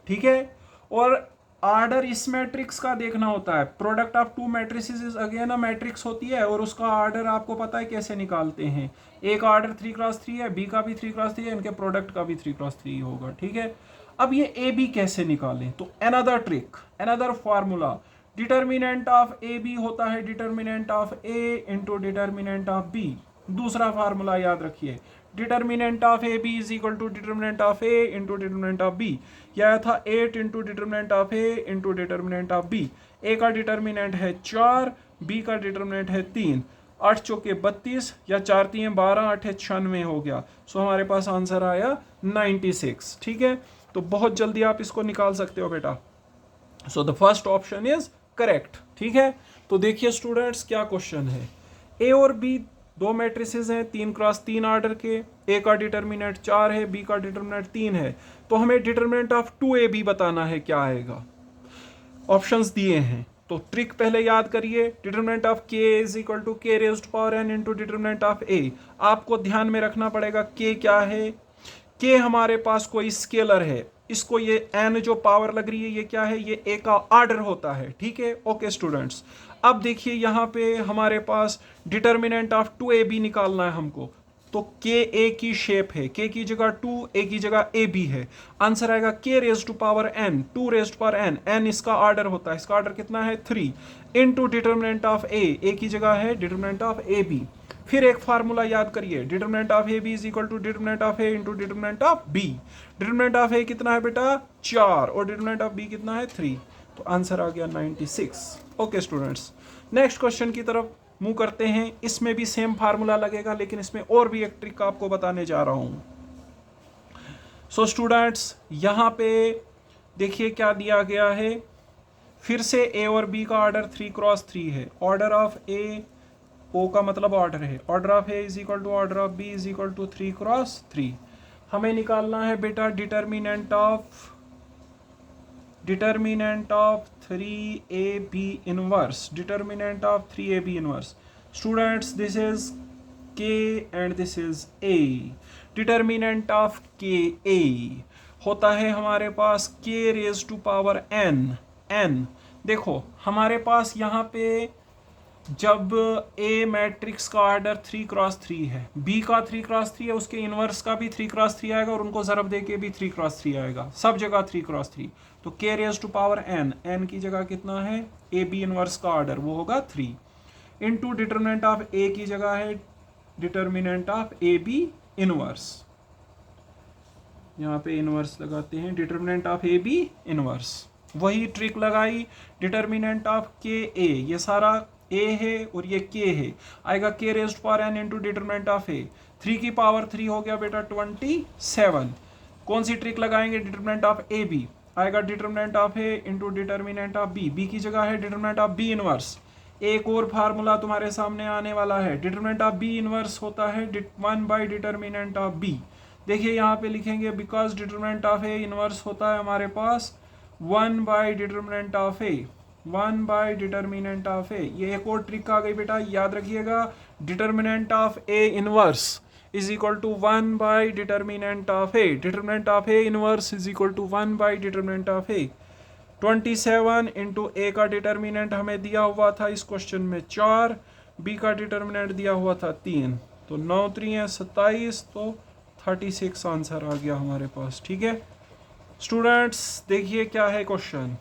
ठीक है, और ऑर्डर इस मैट्रिक्स का देखना होता है। Product of to matrices again a matrix होती है और उसका ऑर्डर आपको पता है कैसे निकालते हैं। a का ऑर्डर 3x3 है, b का भी 3x3 है, इनके प्रोडक्ट का भी 3x3 होगा। ठीक है, अब ये ए बी कैसे निकालें, तो another trick, another formula, determinant of A B होता है determinant of A into determinant of B. दूसरा फार्मूला याद रखिए, determinant of A B is equal to determinant of A into determinant of B. यह था 8 into determinant of A into determinant of B. A का determinant है 4, B का determinant है 3, 8 चौके 32 या 4 3 12, 8 96 हो गया। सो हमारे पास आंसर आया 96। ठीक है, तो बहुत जल्दी आप इसको निकाल सकते हो बेटा। So the first option is correct. ठीक है, तो देखिए स्टूडेंट्स क्या क्वेश्चन है, ए और बी दो मैट्रिसेस हैं 3x3 ऑर्डर के, ए का डिटर्मिनेंट 4 है, बी का डिटर्मिनेंट 3 है, तो हमें डिटर्मिनेंट ऑफ 2ab बताना है क्या आएगा। ऑप्शंस दिए हैं, तो ट्रिक पहले याद करिए, determinant of k is equal to k raised to power n into determinant of a। आपको ध्यान में रखना पड़ेगा k क्या है, k हमारे पास कोई स्केलर है, इसको ये n जो पावर लग रही है ये क्या है, ये a का ऑर्डर होता है। ठीक है, ओके स्टूडेंट्स, अब देखिए यहाँ पे हमारे पास डिटर्मिनेंट ऑफ 2ab निकालना है हमको, तो k a की शेप है, k की जगह 2, a की जगह ab है, आंसर आएगा k raise to power n, 2 raise to power n, n इसका ऑर्डर होता है, इसका ऑर्डर कितना है 3 इनटू डिटर्मिनेंट ऑफ a की जगह है डिटर्मिनेंट ऑफ ab। फिर एक फार्मूला याद करिए, determinant of A B is equal to determinant of A into determinant of B. Determinant of A कितना है बेटा 4 और डिटर्मिनेंट ऑफ बी कितना है 3, तो आंसर आ गया 96। ओके स्टूडेंट्स, नेक्स्ट क्वेश्चन की तरफ मूव करते हैं। इसमें भी सेम फार्मूला लगेगा, लेकिन इसमें और भी एक ट्रिक आपको बताने जा रहा हूं। सो स्टूडेंट्स, यहाँ पे देखिए क्या दिया गया है, फिर से ए और बी का ऑर्डर 3x3 है। ऑर्डर ऑफ ए, ओ का मतलब ऑर्डर है, order of A is equal to order of B is equal to 3x3। हमें निकालना है बेटा determinant of 3AB inverse, determinant of 3AB inverse. Students this is K and this is A. Determinant of KA होता है हमारे पास K raise to power n। देखो हमारे पास यहाँ पे जब A मैट्रिक्स का ऑर्डर 3x3 है, B का 3x3 है, उसके इनवर्स का भी 3x3 आएगा और उनको ज़रब दे के भी 3x3 आएगा, सब जगह 3x3। तो K raise to power n की जगह कितना है, AB इनवर्स का ऑर्डर वो होगा 3 इंटू डिटर्मिनेंट ऑफ A की जगह है डिटर्मिनेंट ऑफ AB इनवर्स, यहाँ पे इनवर्स लगाते हैं, डिटर्मिनेंट ऑफ AB इनवर्स। वही ट्रिक लगाई, डिटर्मिनेंट ऑफ KA, ये सारा A है और ये K है, आएगा K raised power n into determinant of A, 3 की पावर 3 हो गया बेटा 27। कौन सी ट्रिक लगाएंगे, डिटर्मिनेंट ऑफ AB आएगा determinant of A into determinant of B की जगह है डिटर्मिनेंट ऑफ B इनवर्स। एक और फार्मूला तुम्हारे सामने आने वाला है, डिटर्मिनेंट ऑफ B इनवर्स होता है 1 बाई डिटर्मिनेंट ऑफ B। देखिए यहाँ पे लिखेंगे because determinant of A inverse होता है हमारे पास 1 by determinant of A, 1 by determinant of A। ये एक और ट्रिक आ गई बेटा, याद रखिएगा, determinant of A inverse is equal to 1 by determinant of A, determinant of A inverse is equal to 1 by determinant of A। 27 into A का determinant हमें दिया हुआ था इस क्वेश्चन में 4, B का डिटर्मिनेंट दिया हुआ था 3, तो 9 3 है 27, तो 36 आंसर आ गया हमारे पास। ठीक है स्टूडेंट्स, देखिए क्या है क्वेश्चन,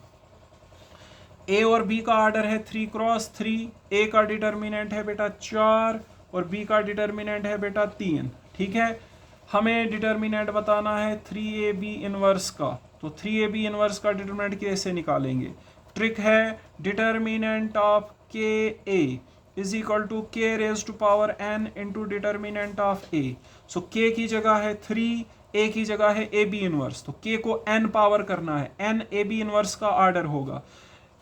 A और B का ऑर्डर है 3x3, A का डिटर्मिनेंट है बेटा 4 और B का डिटर्मिनेंट है बेटा 3। ठीक है, हमें डिटर्मिनेंट बताना है 3AB इनवर्स का, तो 3AB इनवर्स का डिटर्मिनेंट कैसे निकालेंगे, ट्रिक है determinant of KA is equal to K raise to power n into determinant of A। So K की जगह है 3, A की जगह है AB इनवर्स, तो K को n पावर करना है, n AB इनवर्स का ऑर्डर होगा।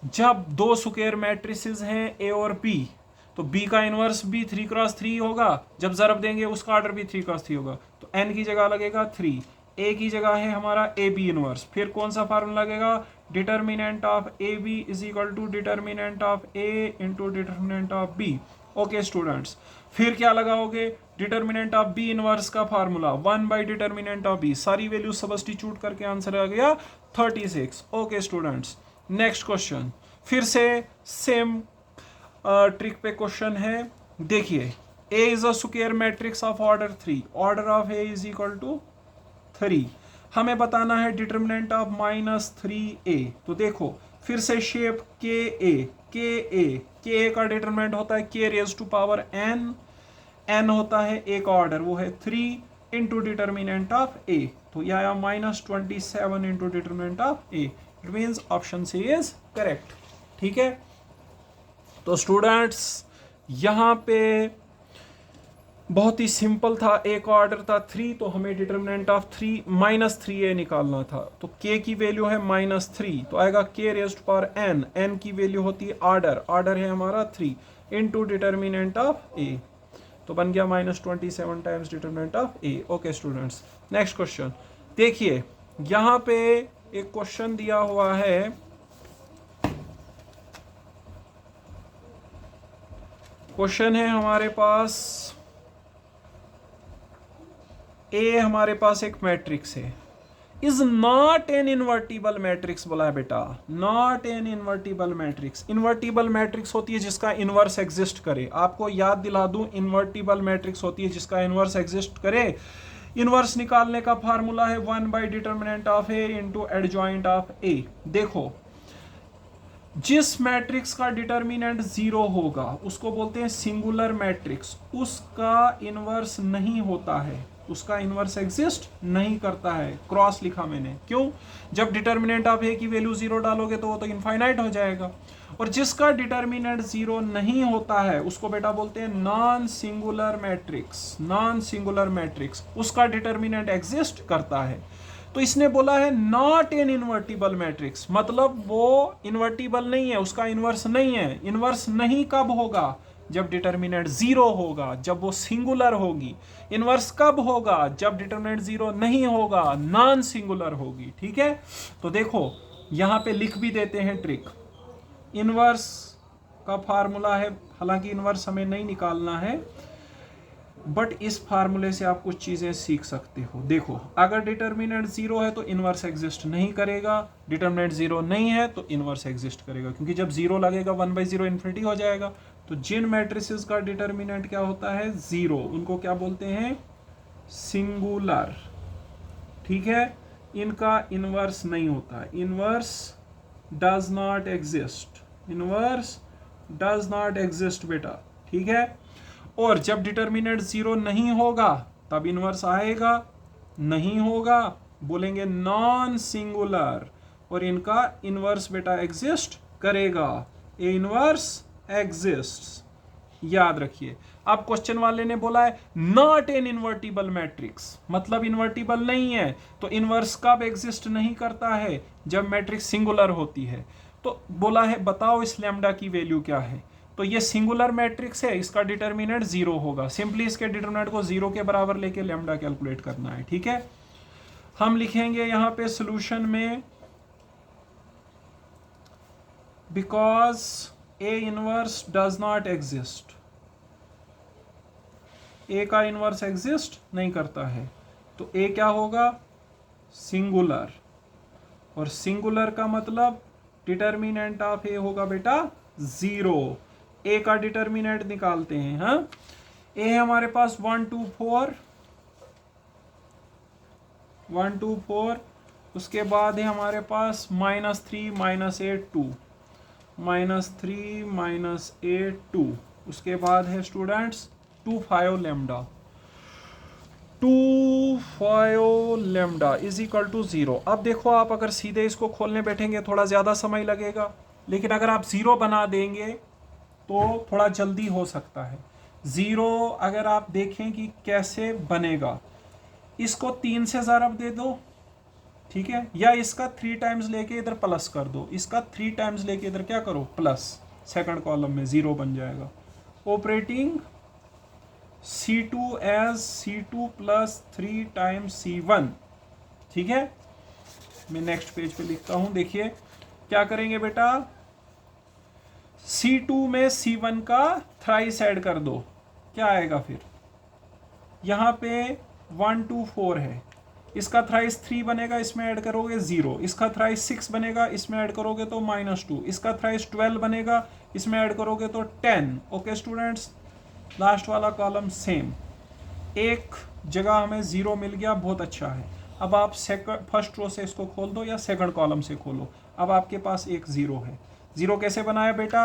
जब दो स्क्वायर मैट्रिसेस हैं A और B, तो B का इनवर्स भी 3x3 होगा, जब ज़रब देंगे उसका ऑर्डर भी 3x3 होगा, तो n की जगह लगेगा 3, A की जगह है हमारा AB इनवर्स, फिर कौन सा फार्मूला लगेगा, determinant of AB is equal to determinant of A into determinant of B। Okay students, फिर क्या लगाओगे, डिटर्मिनेंट ऑफ B इनवर्स का formula 1 by determinant of B, सारी वैल्यू सब्स्टिट्यूट करके आंसर आ गया 36। ओके स्टूडेंट्स, नेक्स्ट क्वेश्चन, फिर से सेम ट्रिक पे क्वेश्चन है। देखिए A is a square matrix of order 3, order of A is equal to 3, हमें बताना है डिटर्मिनेंट ऑफ -3A। तो देखो फिर से शेप KA का डिटर्मिनेंट होता है K raise to power n होता है A का ऑर्डर वो है 3 इंटू डिटर्मिनेंट ऑफ A, तो यह आया -27 into determinant of A, it means option C is correct. ठीक है, तो स्टूडेंट्स यहाँ पे बहुत ही सिंपल था, A का ऑर्डर था 3, तो हमें डिटर्मिनेंट ऑफ -3A निकालना था, तो K की वैल्यू है -3, तो आएगा K रेज्ड पावर n की वैल्यू होती है ऑर्डर है हमारा 3 इंटू डिटर्मिनेंट ऑफ A, तो बन गया -27 times determinant of A। Okay students, next question देखिए, यहाँ पे एक क्वेश्चन दिया हुआ है, क्वेश्चन है हमारे पास A हमारे पास एक मैट्रिक्स है, is not an invertible matrix बोला है बेटा, not an invertible matrix. Invertible matrix होती है जिसका इनवर्स एग्जिस्ट करे, आपको याद दिला दूं, इन्वर्टिबल मैट्रिक्स होती है जिसका इनवर्स एग्जिस्ट करे। इनवर्स निकालने का फार्मूला है 1 by determinant of A into adjoint of A। देखो जिस मैट्रिक्स का डिटर्मिनेंट 0 होगा उसको बोलते हैं सिंगुलर मैट्रिक्स, उसका इनवर्स नहीं होता है, उसका इनवर्स एग्जिस्ट नहीं करता है, क्रॉस लिखा मैंने, क्यों, जब डिटर्मिनेंट ऑफ A की वैल्यू 0 डालोगे तो वो तो इनफाइनाइट हो जाएगा। और जिसका डिटर्मिनेंट 0 नहीं होता है उसको बेटा बोलते हैं non singular matrix, non singular matrix, उसका डिटर्मिनेंट एग्जिस्ट करता है। तो इसने बोला है नॉट एन इन्वर्टिबल मैट्रिक्स, मतलब वो इन्वर्टिबल नहीं है, उसका इन्वर्स नहीं है। इन्वर्स नहीं कब होगा? जब डिटर्मिनेंट जीरो होगा, जब वो सिंगुलर होगी। इन्वर्स कब होगा? जब डिटर्मिनेंट जीरो नहीं होगा, नॉन सिंगुलर होगी। ठीक है, तो देखो यहां पे लिख भी देते हैं ट्रिक। इन्वर्स का फार्मूला है, हालांकि इन्वर्स हमें नहीं निकालना है, बट इस फार्मूले से आप कुछ चीजें सीख सकते हो। देखो, अगर डिटर्मिनेंट जीरो है तो इनवर्स एग्जिस्ट नहीं करेगा, डिटर्मिनेंट जीरो नहीं है तो इनवर्स एग्जिस्ट करेगा, क्योंकि जब जीरो लगेगा 1/0 इन्फिनिटी हो जाएगा। तो जिन मैट्रिसेस का डिटर्मिनेंट क्या होता है? जीरो, उनको क्या बोलते हैं? सिंगुलर। ठीक है, इनका इनवर्स नहीं होता, inverse does not exist, inverse does not exist बेटा। ठीक है, और जब डिटर्मिनेंट जीरो नहीं होगा तब इनवर्स आएगा, नहीं होगा बोलेंगे नॉन सिंगुलर, और इनका इनवर्स बेटा एग्जिस्ट करेगा। ए इनवर्स एग्जिस्ट्स, याद रखिए। अब क्वेश्चन वाले ने बोला है नॉट एन इन्वर्टिबल मैट्रिक्स, मतलब इन्वर्टिबल नहीं है। तो इनवर्स कब एग्जिस्ट नहीं करता है? जब मैट्रिक्स सिंगुलर होती है। तो बोला है बताओ इस लैम्डा की वैल्यू क्या है। तो ये सिंगुलर मैट्रिक्स है, इसका डिटर्मिनेंट जीरो होगा। सिंपली इसके डिटर्मिनेंट को जीरो के बराबर लेके लैम्डा कैलकुलेट करना है। ठीक है, हम लिखेंगे यहां पे सॉल्यूशन में because A inverse does not exist, A का इनवर्स एग्जिस्ट नहीं करता है, तो ए क्या होगा? सिंगुलर, और सिंगुलर का मतलब डिटर्मिनेंट ऑफ ए होगा बेटा जीरो। ए का डिटर्मिनेंट निकालते हैं। हाँ, ए है हमारे पास 1 2 4, 1 2 4, उसके बाद है हमारे पास -3 -8 2, -3 -8 2, उसके बाद है students 2 5 lambda, 2 5 lambda is equal to 0। अब देखो, आप अगर सीधे इसको खोलने बैठेंगे थोड़ा ज़्यादा समय लगेगा, लेकिन अगर आप 0 बना देंगे तो थोड़ा जल्दी हो सकता है। 0 अगर आप देखें कि कैसे बनेगा, इसको 3 से ज़रब दे दो, ठीक है, या इसका 3 टाइम्स लेके इधर प्लस कर दो, इसका 3 टाइम्स लेके इधर क्या करो? प्लस, सेकंड कॉलम में 0 बन जाएगा। Operating C2 as C2 plus 3 times C1। ठीक है, मैं नेक्स्ट पेज पे लिखता हूं। देखिए क्या करेंगे बेटा, C2 में C1 का थ्राइस ऐड कर दो, क्या आएगा फिर? यहाँ पे 1 2 4 है, इसका थ्राइस 3 बनेगा, इसमें ऐड करोगे 0, इसका थ्राइस 6 बनेगा, इसमें ऐड करोगे तो -2, इसका थ्राइस 12 बनेगा, इसमें ऐड करोगे तो 10। ओके स्टूडेंट्स, लास्ट वाला कॉलम सेम, एक जगह हमें 0 मिल गया, बहुत अच्छा है। अब आप फर्स्ट रो से इसको खोल दो या सेकंड कॉलम से खोलो, अब आपके पास एक 0 है। 0 कैसे बनाया बेटा?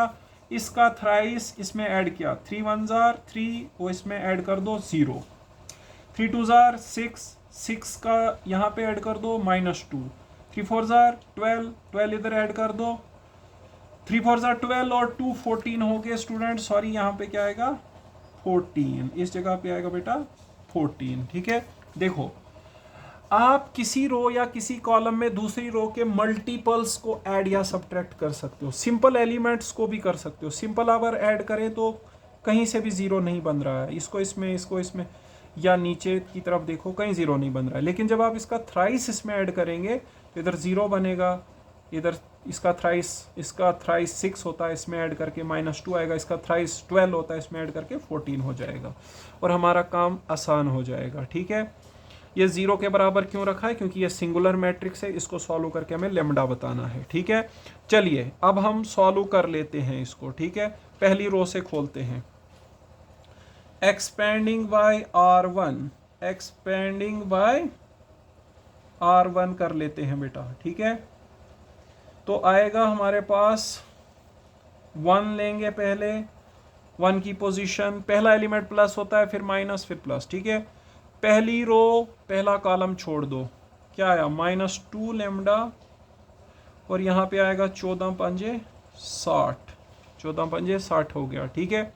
इसका थ्राइस इसमें ऐड किया, 3 1 3, वो इसमें ऐड कर दो 0, 3 2 6, 6 का यहाँ पे ऐड कर दो -2, 3 4 12, 12 इधर ऐड कर दो, 3 4 12 और 2 14 हो गए स्टूडेंट। सॉरी, यहाँ पे क्या आएगा? 14, इस जगह पे आएगा बेटा 14। ठीक है, देखो आप किसी रो या किसी कॉलम में दूसरी रो के मल्टीपल्स को ऐड या सब्ट्रैक्ट कर सकते हो, सिंपल एलिमेंट्स को भी कर सकते हो। सिंपल अगर ऐड करें तो कहीं से भी 0 नहीं बन रहा है, इसको इसमें या नीचे की तरफ देखो कहीं 0 नहीं बन रहा है। लेकिन जब आप इसका थ्राइस इसमें ऐड करेंगे तो इधर 0 बनेगा, इधर इसका थ्राइस 6 होता है, इसमें ऐड करके -2 आएगा, इसका थ्राइस 12 होता है, इसमें ऐड करके 14 हो जाएगा, और हमारा काम आसान हो जाएगा। ठीक है, ये 0 के बराबर क्यों रखा है? क्योंकि ये सिंगुलर मैट्रिक्स है, इसको सॉल्व करके हमें लैम्डा बताना है। ठीक है, चलिए अब हम सॉल्व कर लेते हैं इसको। ठीक है, पहली रो से खोलते हैं, expanding bye R1, expanding bye R1 कर लेते हैं बेटा। ठीक है, तो आएगा हमारे पास 1 लेंगे पहले, 1 की पोजीशन, पहला एलिमेंट प्लस होता है, फिर माइनस, फिर प्लस। ठीक है, पहली रो पहला कॉलम छोड़ दो, क्या आया? -2 लैम्डा, और यहाँ पे आएगा 14 पंजे 60, 14 पंजे 60 हो गया। ठीक है,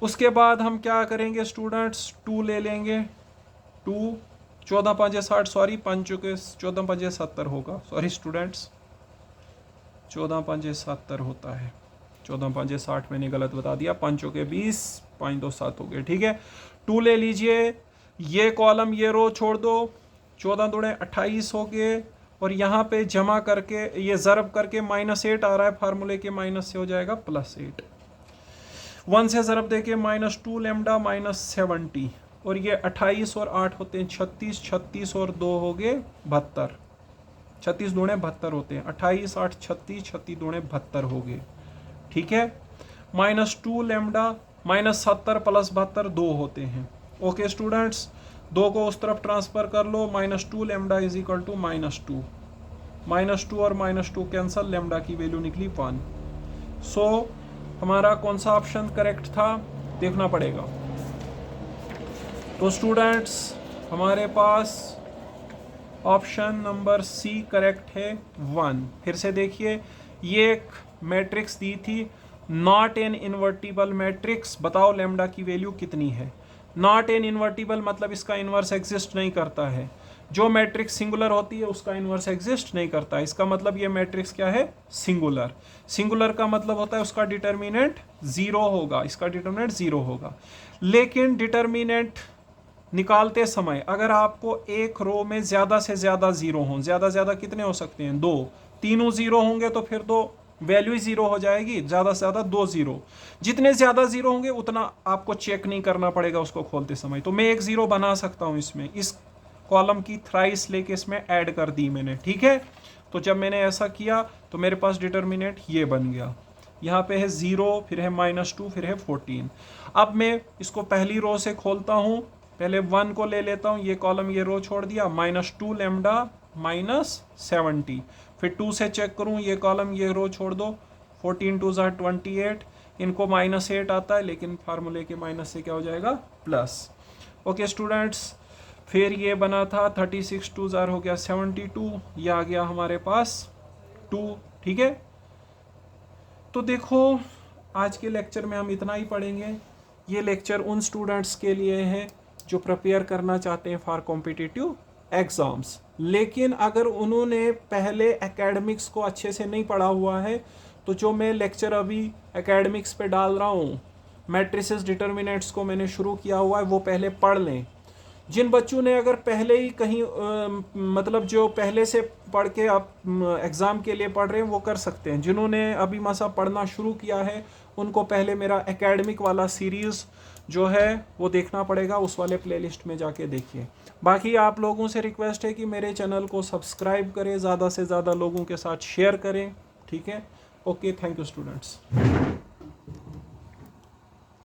उसके बाद हम क्या करेंगे स्टूडेंट्स? 2 ले लेंगे, 2 14 5 60, सॉरी 5 के 14 5 70 होगा, सॉरी स्टूडेंट्स 14 5 70 होता है, 14 5 60 मैंने गलत बता दिया, 5 के 20, 5 2 7 हो गए, ठीक है। 2 ले लीजिए, ये कॉलम ये रो छोड़ दो, 14 दूणे 28 हो गए, और यहाँ पे जमा करके ये ज़रब करके -8 आ रहा है, फार्मूले के माइनस से हो जाएगा +8, 1 से ज़रब दे के -2 लैम्डा -70, और ये 28 और 8 होते हैं 36, 36 और 2 हो गए 72, 36 दूणे 72 होते हैं, 28 8 36, 36 दूणे 72 हो गए, ठीक है। -2 लैम्डा -70 + 72 2 होते हैं। ओके स्टूडेंट्स, 2 को उस तरफ ट्रांसफर कर लो, -2 लैम्डा इज इक्वल टू -2, -2 और -2 कैंसल, लैम्डा की वैल्यू निकली 1। सो हमारा कौन सा ऑप्शन करेक्ट था देखना पड़ेगा। तो स्टूडेंट्स हमारे पास ऑप्शन नंबर सी करेक्ट है 1। फिर से देखिए, ये एक मैट्रिक्स दी थी, नॉट एन इन्वर्टिबल मैट्रिक्स, बताओ लैम्डा की वैल्यू कितनी है। नॉट एन इन्वर्टिबल मतलब इसका इन्वर्स एग्जिस्ट नहीं करता है, जो मैट्रिक्स सिंगुलर होती है उसका इन्वर्स एग्जिस्ट नहीं करता है, इसका मतलब ये मैट्रिक्स क्या है, सिंगुलर। सिंगुलर का मतलब होता है उसका डिटर्मिनेंट 0 होगा, इसका डिटर्मिनेंट 0 होगा। लेकिन डिटर्मिनेंट निकालते समय अगर आपको एक रो में ज़्यादा से ज़्यादा 0 हों, ज़्यादा ज़्यादा कितने हो सकते हैं, 2, तीनों 0 होंगे तो फिर तो वैल्यू ही 0 हो जाएगी, ज़्यादा से ज़्यादा 2 0, जितने ज़्यादा 0 होंगे उतना आपको चेक नहीं करना पड़ेगा उसको खोलते समय। तो मैं एक 0 बना सकता हूँ इसमें, इस कॉलम की थ्राइस लेके इसमें ऐड कर दी मैंने, ठीक है। तो जब मैंने ऐसा किया तो मेरे पास डिटर्मिनेंट ये बन गया, यहाँ पे है 0, फिर है -2, फिर है 14। अब मैं इसको पहली रो से खोलता हूँ, पहले 1 को ले लेता हूँ, ये कॉलम ये रो छोड़ दिया, -2 लैम्डा -70, फिर 2 से चेक करूँ, ये कॉलम ये रो छोड़ दो, 14 2 ज़ा 28, इनको -8 आता है लेकिन फार्मूले के माइनस से क्या हो जाएगा, प्लस। ओके स्टूडेंट्स, फिर ये बना था 36 2 ज़ार हो गया 72, ये आ गया हमारे पास 2, ठीक है। तो देखो आज के लेक्चर में हम इतना ही पढ़ेंगे। ये लेक्चर उन स्टूडेंट्स के लिए है जो प्रिपेयर करना चाहते हैं फॉर कॉम्पिटिटिव एग्ज़ाम्स, लेकिन अगर उन्होंने पहले एकेडमिक्स को अच्छे से नहीं पढ़ा हुआ है तो जो मैं लेक्चर अभी एकेडमिक्स पे डाल रहा हूँ, मैट्रिसेस डिटर्मिनेंट्स को मैंने शुरू किया हुआ है, वो पहले पढ़ लें। जिन बच्चों ने अगर पहले ही कहीं मतलब जो पहले से पढ़ के आप एग्ज़ाम के लिए पढ़ रहे हैं वो कर सकते हैं। जिन्होंने अभी मसा पढ़ना शुरू किया है उनको पहले मेरा एकेडमिक वाला सीरीज़ जो है वो देखना पड़ेगा, उस वाले प्लेलिस्ट में जाके देखिए। बाकी आप लोगों से रिक्वेस्ट है कि मेरे चैनल को सब्सक्राइब करें, ज़्यादा से ज़्यादा लोगों के साथ शेयर करें, ठीक है। Okay, thank you students.